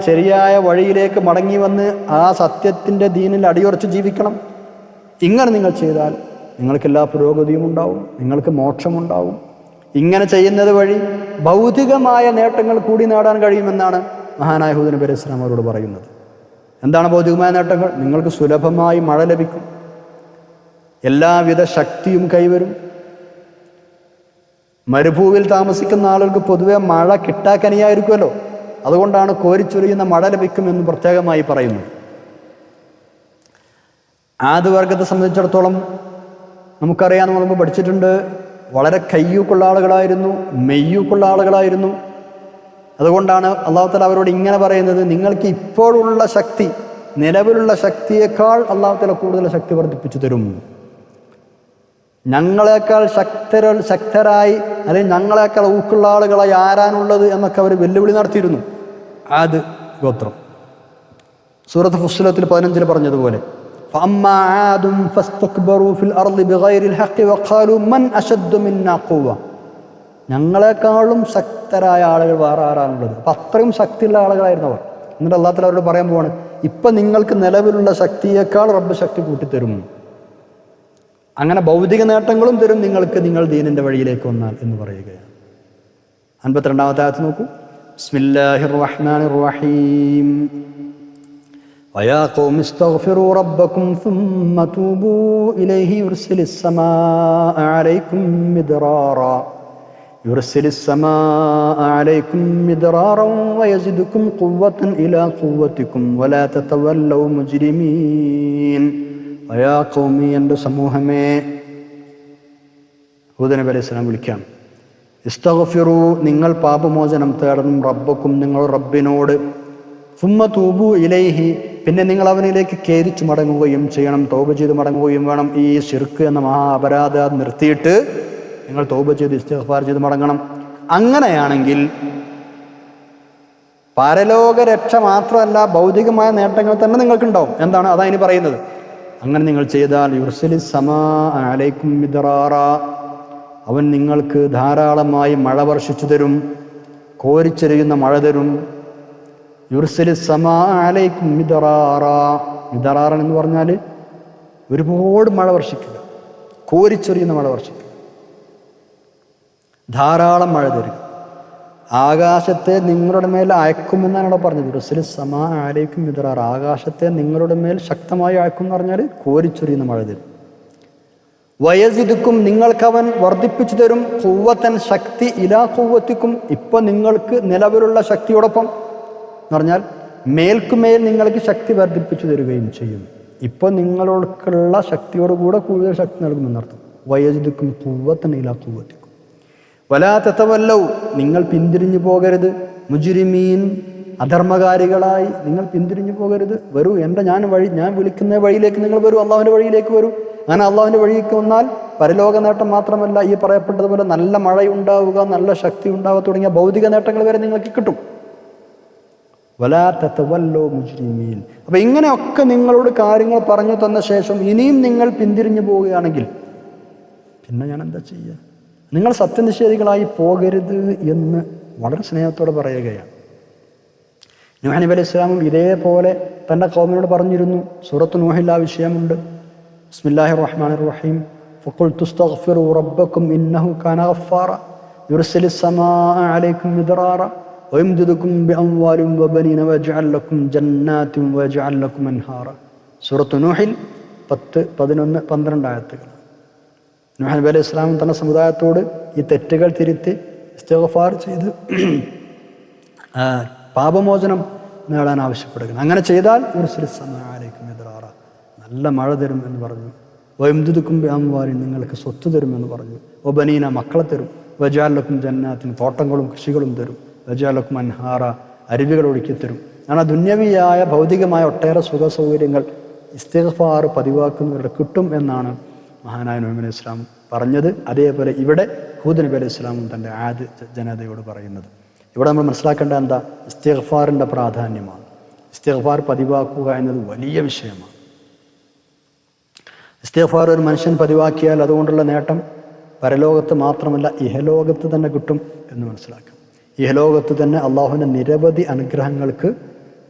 ശരിയായ വഴിയിലേക്ക് മടങ്ങി വന്ന് ആ സത്യത്തിൻ്റെ ദീനിൽ അടിയുറച്ച് ജീവിക്കണം. ഇങ്ങനെ നിങ്ങൾ ചെയ്താൽ നിങ്ങൾക്കെല്ലാ പുരോഗതിയും ഉണ്ടാവും, നിങ്ങൾക്ക് മോക്ഷമുണ്ടാവും. ഇങ്ങനെ ചെയ്യുന്നത് വഴി ഭൗതികമായ നേട്ടങ്ങൾ കൂടി നേടാൻ കഴിയുമെന്നാണ് മഹാനായ ഹൂദ് നബി അലൈഹി സ്വലാം അവരോട് പറയുന്നത്. എന്താണ് ഭൗതികമായ നേട്ടങ്ങൾ? നിങ്ങൾക്ക് സുലഭമായി മഴ ലഭിക്കും, എല്ലാവിധ ശക്തിയും കൈവരും. മരുഭൂവിൽ താമസിക്കുന്ന ആളുകൾക്ക് പൊതുവെ മഴ കിട്ടാക്കനിയായിരിക്കുമല്ലോ, അതുകൊണ്ടാണ് കോരിച്ചൊരിയുന്ന മഴ ലഭിക്കുമെന്ന് പ്രത്യേകമായി പറയുന്നത്. ആദ് വർഗത്തെ സംബന്ധിച്ചിടത്തോളം നമുക്കറിയാം, നമ്മൾ മുമ്പ് പഠിച്ചിട്ടുണ്ട്, വളരെ കയ്യൂക്കുള്ള ആളുകളായിരുന്നു, മെയ്യൂക്കുള്ള ആളുകളായിരുന്നു. അതുകൊണ്ടാണ് അള്ളാഹു തആല അവരോട് ഇങ്ങനെ പറയുന്നത്, നിങ്ങൾക്ക് ഇപ്പോഴുള്ള ശക്തി, നിലവിലുള്ള ശക്തിയേക്കാൾ അള്ളാഹു തആല കൂടുതൽ ശക്തി വർദ്ധിപ്പിച്ചു തരും. ഞങ്ങളെക്കാൾ ശക്തരായി അല്ലെങ്കിൽ ഞങ്ങളെക്കാൾ ഊക്കുള്ള ആളുകളായി ആരാനുള്ളത് എന്നൊക്കെ അവർ വെല്ലുവിളി നടത്തിയിരുന്നു. ആദ് ഗോത്രം സൂറത്ത് ഫുസ്സിലത്തിൽ 15 പറഞ്ഞതുപോലെ, فأما عاد فاستكبروا في الأرض بغير الحق وقالوا من أشد منا قوة. ഞങ്ങളെക്കാളും ശക്തരായ ആളുകൾ വേറെ ആരാണുള്ളത്? അപ്പം അത്രയും ശക്തിയുള്ള ആളുകളായിരുന്നു അവർ. എന്നിട്ട് അല്ലാഹു തആല അവരോട് പറയാൻ പോവാണ്, ഇപ്പം നിങ്ങൾക്ക് നിലവിലുള്ള ശക്തിയേക്കാൾ റബ്ബ് ശക്തി കൂട്ടിത്തരും. അങ്ങനെ ഭൗതിക നേട്ടങ്ങളും തരും നിങ്ങൾക്ക്, നിങ്ങൾ ദീനിൻ്റെ വഴിയിലേക്ക് വന്നാൽ എന്ന് പറയുകയാണ്. 52-ാമത്തെ ആയത്ത് നോക്കൂ. ബിസ്മില്ലാഹിർ റഹ്മാനിർ റഹീം. ويا قوم استغفروا ربكم ثم توبوا إليه يرسل السماء عليكم مدرارا ويزدكم قوة إلى قوتكم ولا تتولوا مجرمين. ويا قوم എൻ്റെ സമൂഹമേ, ഹൂദ് നബി അലൈഹി സ്വലാം വിളിക്കാം, ഇസ്തഗ്ഫിറൂ, നിങ്ങൾ പാപമോചനം തേടണം, റബ്ബക്കും, നിങ്ങൾ റബ്ബിനോട്, സുമ്മ തൂബു ഇലൈഹി, പിന്നെ നിങ്ങൾ അവനിലേക്ക് ഖേദിച്ചു മടങ്ങുകയും ചെയ്യണം, തൗബ ചെയ്ത് മടങ്ങുകയും വേണം. ഈ ശിർക്ക് എന്ന മഹാ അപരാധം നിർത്തിയിട്ട് നിങ്ങൾ തൗബ ചെയ്ത് ഇസ്തിഗ്ഫാർ ചെയ്ത് മടങ്ങണം. അങ്ങനെയാണെങ്കിൽ പരലോക രക്ഷ മാത്രമല്ല ഭൗതികമായ നേട്ടങ്ങൾ തന്നെ നിങ്ങൾക്കുണ്ടാവും. എന്താണ് അതാ പറയുന്നത്? അങ്ങനെ നിങ്ങൾ ചെയ്താൽ യുർസിലിസ് സമാ അലൈക്കും മിദ്റാറ, അവൻ നിങ്ങൾക്ക് ധാരാളമായി മഴ വർഷിച്ചു തരും, കോരിച്ചെരിയുന്ന മഴ തരും. യുർസിലിസ് സമാ അലൈക്കും മിദ്റാറ, മിദ്റാറൻ എന്ന് പറഞ്ഞാൽ ഒരുപാട് മഴ വർഷിക്കുക, കോരിച്ചെറിയുന്ന മഴ വർഷിക്കുക, ധാരാളം മഴ തരും. ആകാശത്തെ നിങ്ങളുടെ മേൽ അയക്കുമെന്നാണ് അവിടെ പറഞ്ഞത്. യുർസിലിസ് സമാ അലൈക്കും മിദ്റാറ, ആകാശത്തെ നിങ്ങളുടെ മേൽ ശക്തമായി അയക്കും എന്ന് പറഞ്ഞാൽ കോരിച്ചൊരിയുന്ന മഴ തരും. വയസിദുക്കും, നിങ്ങൾക്കവൻ വർദ്ധിപ്പിച്ചു തരും, ഖുവ്വത്തൻ, ശക്തി, ഇലാ ഖുവ്വത്തിക്കും, ഇപ്പം നിങ്ങൾക്ക് നിലവിലുള്ള ശക്തിയോടൊപ്പം എന്ന് പറഞ്ഞാൽ മേൽക്കുമേൽ നിങ്ങൾക്ക് ശക്തി വർദ്ധിപ്പിച്ചു തരികയും ചെയ്യും. ഇപ്പം നിങ്ങൾക്കുള്ള ശക്തിയോടുകൂടെ കൂടുതൽ ശക്തി നൽകുമെന്നർത്ഥം. വയസിദുക്കും ഖുവ്വത്തൻ ഇലാ ഖുവ്വത്തിക്കും. വലാ തതവല്ലൗ, നിങ്ങൾ പിന്തിരിഞ്ഞു പോകരുത്, മുജ്രിമീൻ, അധർമ്മകാരികളായി നിങ്ങൾ പിന്തിരിഞ്ഞു പോകരുത്. വരൂ, ഞാൻ വിളിക്കുന്ന വഴിയിലേക്ക് നിങ്ങൾ വരൂ, അള്ളാഹുവിൻ്റെ വഴിയിലേക്ക് വരൂ. അങ്ങനെ അള്ളാഹുവിൻ്റെ വഴിക്ക് വന്നാൽ പരലോക നേട്ടം മാത്രമല്ല, ഈ പറയപ്പെട്ടതുപോലെ നല്ല മഴയുണ്ടാവുക, നല്ല ശക്തി ഉണ്ടാവുക തുടങ്ങിയ ഭൗതിക നേട്ടങ്ങൾ വരെ നിങ്ങൾക്ക് കിട്ടും. വലാ തതവല്ലൗ മുജ്രിമീൻ. അപ്പം ഇങ്ങനെയൊക്കെ നിങ്ങളോട് കാര്യങ്ങൾ പറഞ്ഞു തന്ന ശേഷം ഇനിയും നിങ്ങൾ പിന്തിരിഞ്ഞു പോവുകയാണെങ്കിൽ പിന്നെ ഞാൻ എന്താ ചെയ്യുക? നിങ്ങൾ സത്യനിഷേധികളായി പോകരുത് എന്ന് വളരെ സ്നേഹത്തോടെ പറയുകയാണ്. നൂഹ് നബി അലൈഹി സ്വലാമും ഇതേപോലെ തൻ്റെ ഖൗമിനോട് പറഞ്ഞിരുന്നു. സൂറത്ത് നൂഹിൽ ആ വിഷയമുണ്ട്. ബിസ്മില്ലാഹിർ റഹ്മാനിർ റഹീം. ഫഖുൽതു ഇസ്തഗ്ഫിറൂ റബ്ബക്കും ഇന്നഹു കാന ഗഫാറ യുർസിലിസ് സമാഅ അലൈക്കും മിദ്റാറ വയംദിദുക്കും ബിഅംവാലിൻ വബനീന വയജ്അൽ ലക്കും ജന്നാത്തിൻ വയജ്അൽ ലക്കും അൻഹാറ. സൂറത്ത് നൂഹിൽ 10, 11, 12 ആയത്തുകൾ. നൂഹ് നബി അലൈഹി സ്വലാം തന്റെ സമുദായത്തോട് ഈ തെറ്റുകൾ തിരുത്തി ഇസ്തിഗ്ഫാർ ചെയ്ത് പാപമോചനം നേടാൻ ആവശ്യപ്പെടുകയാണ്. അങ്ങനെ ചെയ്താൽ യുർസിലിസ് സമാഅ അലൈക്കും മിദ്റാറ, നല്ല മഴ തരും എന്ന് പറഞ്ഞു. വയംദിദുക്കും ബിഅംവാലിൻ, നിങ്ങൾക്ക് സ്വത്ത് തരുമെന്ന് പറഞ്ഞു. വബനീന, മക്കളെ തരും. വയജ്അൽ ലക്കും ജന്നാത്തിൻ, തോട്ടങ്ങളും കൃഷികളും തരും. വയജ്അൽ ലക്കും അൻഹാറ, അരുവികൾ ഒഴുക്കി തരും. അങ്ങനെ ദുന്യവിയായ ഭൗതികമായ ഒട്ടേറെ സുഖ സൗകര്യങ്ങൾ ഇസ്തിഗ്ഫാർ പതിവാക്കുന്നവരുടെ കിട്ടും എന്നാണ് മഹാനായ നൂഹ് അലൈഹി സ്വലാം പറഞ്ഞത്. അതേപോലെ ഇവിടെ ഹൂദ് നബി അലൈഹി സ്വലാമും തൻ്റെ ആദ് ജനതയോട് പറയുന്നത്. ഇവിടെ നമ്മൾ മനസ്സിലാക്കേണ്ട എന്താ? ഇസ്തിഗ്ഫാറിൻ്റെ പ്രാധാന്യമാണ്. ഇസ്തിഗ്ഫാർ പതിവാക്കുക എന്നത് വലിയ വിഷയമാണ്. ഇസ്തിഗ്ഫാർ ഒരു മനുഷ്യൻ പതിവാക്കിയാൽ അതുകൊണ്ടുള്ള നേട്ടം പരലോകത്ത് മാത്രമല്ല ഇഹലോകത്ത് തന്നെ കിട്ടും എന്ന് മനസ്സിലാക്കാം. ഇഹലോകത്ത് തന്നെ അള്ളാഹുവിൻ്റെ നിരവധി അനുഗ്രഹങ്ങൾക്ക്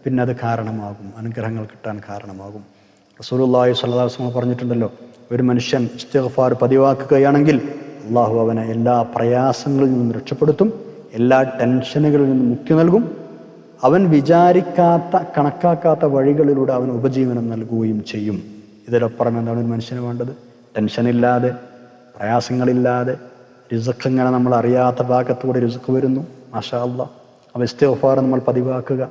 പിന്നെ അത് കാരണമാകും, അനുഗ്രഹങ്ങൾ കിട്ടാൻ കാരണമാകും. റസൂലുള്ളാഹി സ്വല്ലല്ലാഹു അലൈഹി വസല്ലം പറഞ്ഞിട്ടുണ്ടല്ലോ, ഒരു മനുഷ്യൻ ഇസ്തിഗ്ഫാർ പതിവാക്കുകയാണെങ്കിൽ അള്ളാഹു അവനെ എല്ലാ പ്രയാസങ്ങളിൽ നിന്നും രക്ഷപ്പെടുത്തും, എല്ലാ ടെൻഷനുകളിൽ നിന്നും മുക്തി നൽകും. അവൻ വിചാരിക്കാത്ത, കണക്കാക്കാത്ത വഴികളിലൂടെ അവൻ ഉപജീവനം നൽകുകയും ചെയ്യും. ഇതിലപ്പുറം എന്താണ് ഒരു മനുഷ്യന് വേണ്ടത്? ടെൻഷനില്ലാതെ, പ്രയാസങ്ങളില്ലാതെ, റിസ്ക് ഇങ്ങനെ നമ്മൾ അറിയാത്ത ഭാഗത്തൂടെ റിസ്ക് വരുന്നു. മാഷാ അല്ലാഹ്. അപ്പോൾ ഇസ്തിഗ്ഫാർ നമ്മൾ പതിവാക്കുക.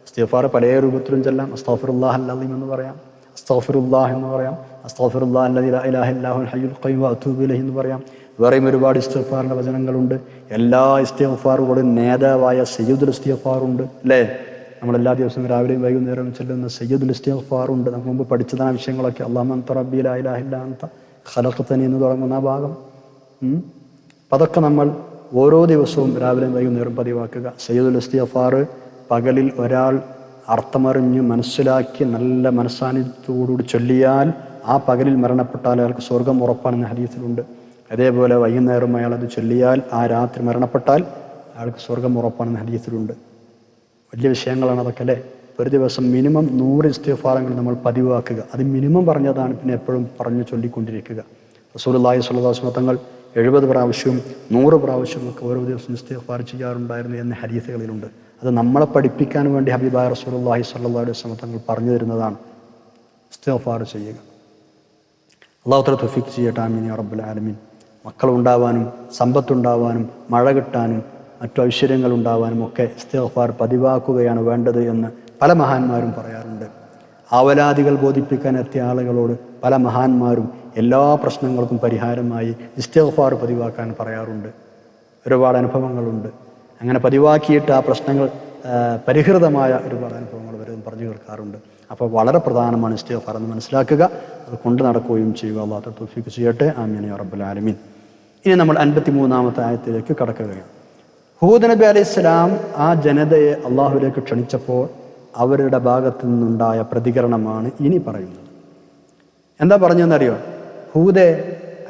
ഇസ്തിഗ്ഫാർ പല രൂപത്തിലും ചെല്ലാം. അസ്തഗ്ഫിറുല്ലാഹൽ അസീം എന്ന് പറയാം, അസ്തഗ്ഫിറുല്ലാഹ് എന്ന് പറയാം, അസ്തഗ്ഫിറുല്ലാഹ അല്ലദീ ലാ ഇലാഹ ഇല്ലാ ഹുവൽ ഹയ്യുൽ ഖയ്യൂം വഅതൂബു ഇലൈഹി എന്ന് പറയാം. വേറെയും ഒരുപാട് ഇസ്തിഗ്ഫാറിൻ്റെ വചനങ്ങളുണ്ട്. എല്ലാ ഇസ്തിഗ്ഫാറുകളും നേതാവായ സയ്യിദുൽ ഇസ്തിഗ്ഫാറുണ്ട്, അല്ലേ? നമ്മളെല്ലാ ദിവസവും രാവിലെയും വൈകുന്നേരവും ചെല്ലുന്ന സയ്യിദുൽ ഇസ്തിഗ്ഫാറുണ്ട്. നമുക്ക് മുമ്പ് പഠിച്ചതാണ് വിഷയങ്ങളൊക്കെ. അല്ലാഹുമ്മ അൻത റബ്ബി ലാ ഇലാഹ ഇല്ലാ അൻത ഖലഖ്തനി എന്ന് തുടങ്ങുന്ന ആ ഭാഗം. അപ്പം അതൊക്കെ നമ്മൾ ഓരോ ദിവസവും രാവിലെയും വൈകുന്നേരം പതിവാക്കുക. സയ്യിദുൽ ഇസ്തിഗ്ഫാർ പകലിൽ ഒരാൾ അർത്ഥമറിഞ്ഞ് മനസ്സിലാക്കി നല്ല മനസ്സാന്നിധ്യത്തോടുകൂടി ചൊല്ലിയാൽ ആ പകലിൽ മരണപ്പെട്ടാൽ അയാൾക്ക് സ്വർഗം ഉറപ്പാണെന്ന് ഹദീസിലുണ്ട്. അതേപോലെ വൈകുന്നേരം അയാൾ അത് ചൊല്ലിയാൽ ആ രാത്രി മരണപ്പെട്ടാൽ അയാൾക്ക് സ്വർഗം ഉറപ്പാണെന്ന് ഹദീസിലുണ്ട്. വലിയ വിഷയങ്ങളാണ് അതൊക്കെ, അല്ലേ? ഒരു ദിവസം മിനിമം 100 ഇസ്തിഗ്ഫാറുകൾ നമ്മൾ പതിവാക്കുക. അത് മിനിമം പറഞ്ഞതാണ്, പിന്നെ എപ്പോഴും പറഞ്ഞു ചൊല്ലിക്കൊണ്ടിരിക്കുക. റസൂലുള്ളാഹി സ്വല്ലല്ലാഹു അലൈഹി വസല്ലം തങ്ങൾ 70 പ്രാവശ്യവും 100 പ്രാവശ്യവും ഒക്കെ ഓരോ ദിവസവും ഇസ്തിഗ്ഫാർ ചെയ്യാറുണ്ടായിരുന്നു എന്ന് ഹദീസുകളിലുണ്ട്. അത് നമ്മളെ പഠിപ്പിക്കാൻ വേണ്ടി ഹബീബായ റസൂലുള്ളാഹി സ്വല്ലല്ലാഹു അലൈഹി വസല്ലം തങ്ങൾ പറഞ്ഞു തരുന്നതാണ്. ഇസ്തിഗ്ഫാർ ചെയ്യുക. അല്ലാഹു തആല തൗഫീഖ് ചെയ്യട്ടെ. ആമീൻ യാ റബ്ബൽ ആലമീൻ. മക്കളുണ്ടാവാനും സമ്പത്തുണ്ടാവാനും മഴ കിട്ടാനും മറ്റു ഐശ്വര്യങ്ങൾ ഉണ്ടാവാനും ഒക്കെ ഇസ്തിഗ്ഫാർ പതിവാക്കുകയാണ് വേണ്ടത് എന്ന് പല മഹാന്മാരും പറയാറുണ്ട്. ആവലാദികൾ ബോധിപ്പിക്കാൻ എത്തിയ ആളുകളോട് പല മഹാന്മാരും എല്ലാ പ്രശ്നങ്ങൾക്കും പരിഹാരമായി ഇസ്തിഗ്ഫാർ പതിവാക്കാൻ പറയാറുണ്ട്. ഒരുപാട് അനുഭവങ്ങളുണ്ട്. അങ്ങനെ പതിവാക്കിയിട്ട് ആ പ്രശ്നങ്ങൾ പരിഹൃതമായ ഒരുപാട് അനുഭവങ്ങൾ വരും പറഞ്ഞു കേൾക്കാറുണ്ട്. അപ്പോൾ വളരെ പ്രധാനമാണ് ഇസ്തിഗ്ഫാർ എന്ന് മനസ്സിലാക്കുക, അത് കൊണ്ട് നടക്കുകയും ചെയ്യുക. അല്ലാഹു തൗഫീഖ് ചെയ്യട്ടെ. ആമീൻ യാ റബ്ബൽ ആലമീൻ. ഇനി നമ്മൾ 53-ാമത്തെ ആയത്തിലേക്ക് കടക്കുകയാണ്. ഹൂദ് നബി അലൈഹിസ്സലാം ആ ജനതയെ അള്ളാഹുവിലേക്ക് ക്ഷണിച്ചപ്പോൾ അവരുടെ ഭാഗത്തു നിന്നുണ്ടായ പ്രതികരണമാണ് ഇനി പറയുന്നത്. എന്താ പറഞ്ഞതെന്നറിയോ? ഹൂദേ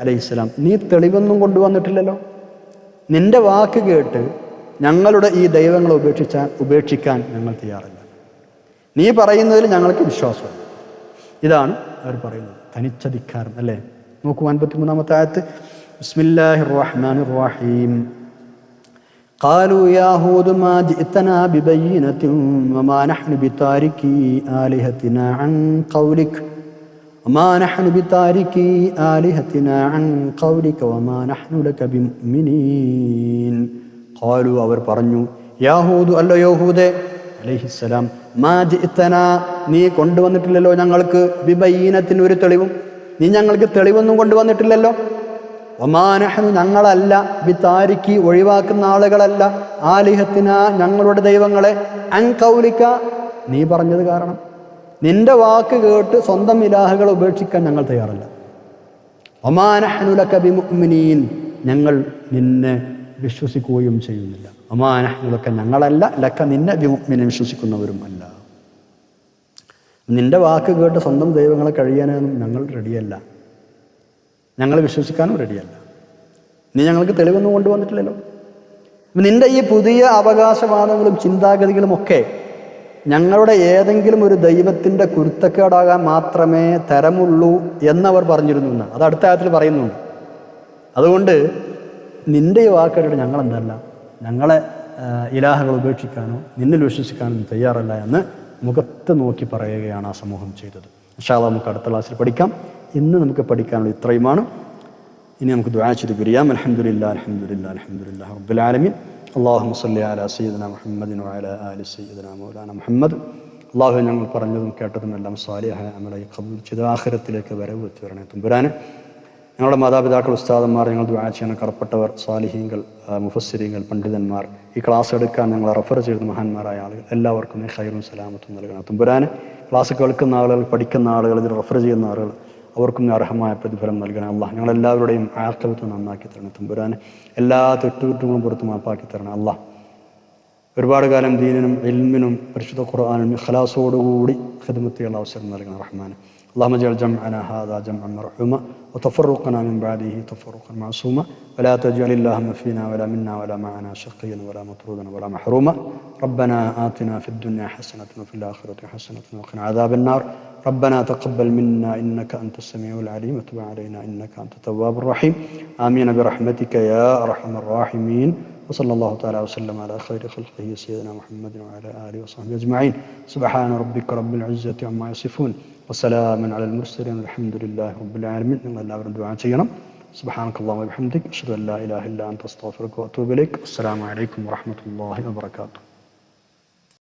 അലൈഹിസ്സലാം, നീ തെളിവൊന്നും കൊണ്ടുവന്നിട്ടില്ലല്ലോ. നിന്റെ വാക്ക് കേട്ട് ഞങ്ങളുടെ ഈ ദൈവങ്ങളെ ഉപേക്ഷിക്കാൻ ഞങ്ങൾ തയ്യാറല്ല. നീ പറയുന്നതിൽ ഞങ്ങൾക്ക് വിശ്വാസമുണ്ട്. ഇതാണ് അവർ പറയുന്നത്. തനിച്ച ധിക്കാരം അല്ലേ? നോക്കൂ 53-ാമത്തെ ആയത്ത്. ബിസ്മില്ലാഹിർ റഹ്മാനിർ റഹീം. قالوا يا هود ما جئتنا ببينة وما نحن بتاركي آلهتنا عن قولك وما نحن بتاركي آلهتنا عن قولك وما نحن لك بمؤمنين. قالوا അവർ പറഞ്ഞു, യാ ഹൂദ്, അല്ലയോ ഹൂദേ അലൈഹിസ്സലാം, മാ ജിഅ്തനാ, നീ കൊണ്ടുവന്നിട്ടില്ലല്ലോ ഞങ്ങൾക്ക് ബിബയ്യിനത്തിന് ഒരു തെളിവും. നീ ഞങ്ങൾക്ക് തെളിവൊന്നും കൊണ്ടുവന്നിട്ടില്ലല്ലോ. വമാ നഹ്നു, ഞങ്ങളല്ല, ബിതാരിക്കി, ഒഴിവാക്കുന്ന ആളുകളല്ല, ആലിഹത്തിന, ഞങ്ങളുടെ ദൈവങ്ങളെ, അൻ ഖൗലിക, നീ പറഞ്ഞത് കാരണം. നിന്റെ വാക്ക് കേട്ട് സ്വന്തം ഇലാഹുകളെ ഉപേക്ഷിക്കാൻ ഞങ്ങൾ തയ്യാറല്ല. വമാ നഹ്നു ലക ബിമുഅ്മിനീൻ, ഞങ്ങൾ നിന്നെ വിശ്വസിക്കുകയും ചെയ്യുന്നില്ല. വമാ നഹ്നു ലക, ഞങ്ങളല്ല, ലക, നിന്നെ, ബിമുഅ്മിനീൻ, വിശ്വസിക്കുന്നവരും അല്ല. നിന്റെ വാക്ക് കേട്ട് സ്വന്തം ദൈവങ്ങളെ കഴിയാനൊന്നും ഞങ്ങൾ റെഡിയല്ല, ഞങ്ങൾ വിശ്വസിക്കാനും റെഡിയല്ല. നീ ഞങ്ങൾക്ക് തെളിവൊന്നും കൊണ്ടുവന്നിട്ടില്ലല്ലോ. നിന്റെ ഈ പുതിയ അവകാശവാദങ്ങളും ചിന്താഗതികളും ഒക്കെ ഞങ്ങളുടെ ഏതെങ്കിലും ഒരു ദൈവത്തിൻ്റെ കുരുത്തക്കേടാകാൻ മാത്രമേ തരമുള്ളൂ എന്നവർ പറഞ്ഞിരുന്നു എന്ന് അത് അടുത്ത ആയത്തിൽ പറയുന്നുണ്ട്. അതുകൊണ്ട് നിന്റെ ഈ വാക്കുകളുടെ ഞങ്ങളെന്തല്ല, ഞങ്ങളെ ഇലാഹകൾ ഉപേക്ഷിക്കാനോ നിന്നിൽ വിശ്വസിക്കാനോ തയ്യാറല്ല എന്ന് മുഖത്ത് നോക്കി പറയുകയാണ് ആ സമൂഹം ചെയ്തത്. ഇൻഷാ അല്ലാഹ് നമുക്ക് അടുത്ത ക്ലാസ്സിൽ പഠിക്കാം. ഇന്ന് നമുക്ക് പഠിക്കാനുള്ള ഇത്രയുമാണ്. ഇനി നമുക്ക് ദുആ ചെയ്ത് പിരിയാം. അൽഹംദുലില്ലാഹി അൽഹംദുലില്ലാഹി അൽഹംദുലില്ലാഹി റബ്ബിൽ ആലമീൻ. അല്ലാഹുമ്മ സ്വല്ലി അലാ സയ്യിദിനാ മുഹമ്മദിൻ വഅലാ ആലി സയ്യിദിനാ മൗലാനാ മുഹമ്മദ്. അല്ലാഹു ഞങ്ങൾ പറഞ്ഞതും കേട്ടതും എല്ലാം സ്വാലിഹായ അമലായി ഖബൂൽ ചെയ്ത് ആഖിറത്തിലേക്ക് വരവ് എത്തിവരണേ തമ്പുരാനെ. ഞങ്ങളുടെ മാതാപിതാക്കൾ, ഉസ്താദന്മാർ, ഞങ്ങൾ ദുആ ചെയ്യാൻ കടപ്പെട്ടവർ, സ്വാലിഹീങ്ങൾ, മുഫസ്സിരീങ്ങൾ, പണ്ഡിതന്മാർ, ഈ ക്ലാസ് എടുക്കാൻ ഞങ്ങൾ റെഫർ ചെയ്ത മഹാന്മാരായ ആളുകൾ, എല്ലാവർക്കും നീ ഖൈറും സലാമത്തും നൽകണം തമ്പുരാനെ. ക്ലാസ് കേൾക്കുന്ന ആളുകൾ, പഠിക്കുന്ന ആളുകൾ, ഇതിൽ റെഫർ ചെയ്യുന്ന ആളുകൾ, അവർക്കും അർഹമായ പ്രതിഫലം നൽകണം അല്ലാഹ്. ഞങ്ങളെല്ലാവരുടെയും ആഖിറത്ത് നന്നാക്കി തരണം തമ്പുരാനെ. എല്ലാ തെറ്റുകുറ്റങ്ങളും പുറത്ത് മാപ്പാക്കി തരണം അല്ലാഹ്. ഒരുപാട് കാലം ദീനിനും ഇൽമിനും പരിശുദ്ധ ഖുർആനിനും ഇഖ്ലാസോടുകൂടി ഖിദ്മത്തുള്ള അവസരം നൽകണം റഹ്മാൻ. اللهم اجعل جمعنا هذا جمعا مرحوما وتفرقنا من بعده تفرقا معصوما ولا تجعل اللهم فينا ولا منا ولا معنا شقيا ولا مطرودا ولا محروما. ربنا آتنا في الدنيا حسنة وفي الآخرة حسنة وقنا عذاب النار. ربنا تقبل منا إنك أنت السميع العليم وتب علينا إنك أنت التواب الرحيم. آمين برحمتك يا أرحم الراحمين. وصلى الله تعالى وسلم على خير خلقه سيدنا محمد وعلى آله وصحبه أجمعين. سبحان ربك رب العزة عما يصفون وسلام على المرسلين والحمد لله رب العالمين. നിങ്ങൾ എല്ലാവരും ദുആ ചെയ്യണം. سبحانك اللهم وبحمدك أشهد أن لا إله إلا أنت أستغفرك وأتوب إليك. السلام عليكم ورحمة الله وبركاته.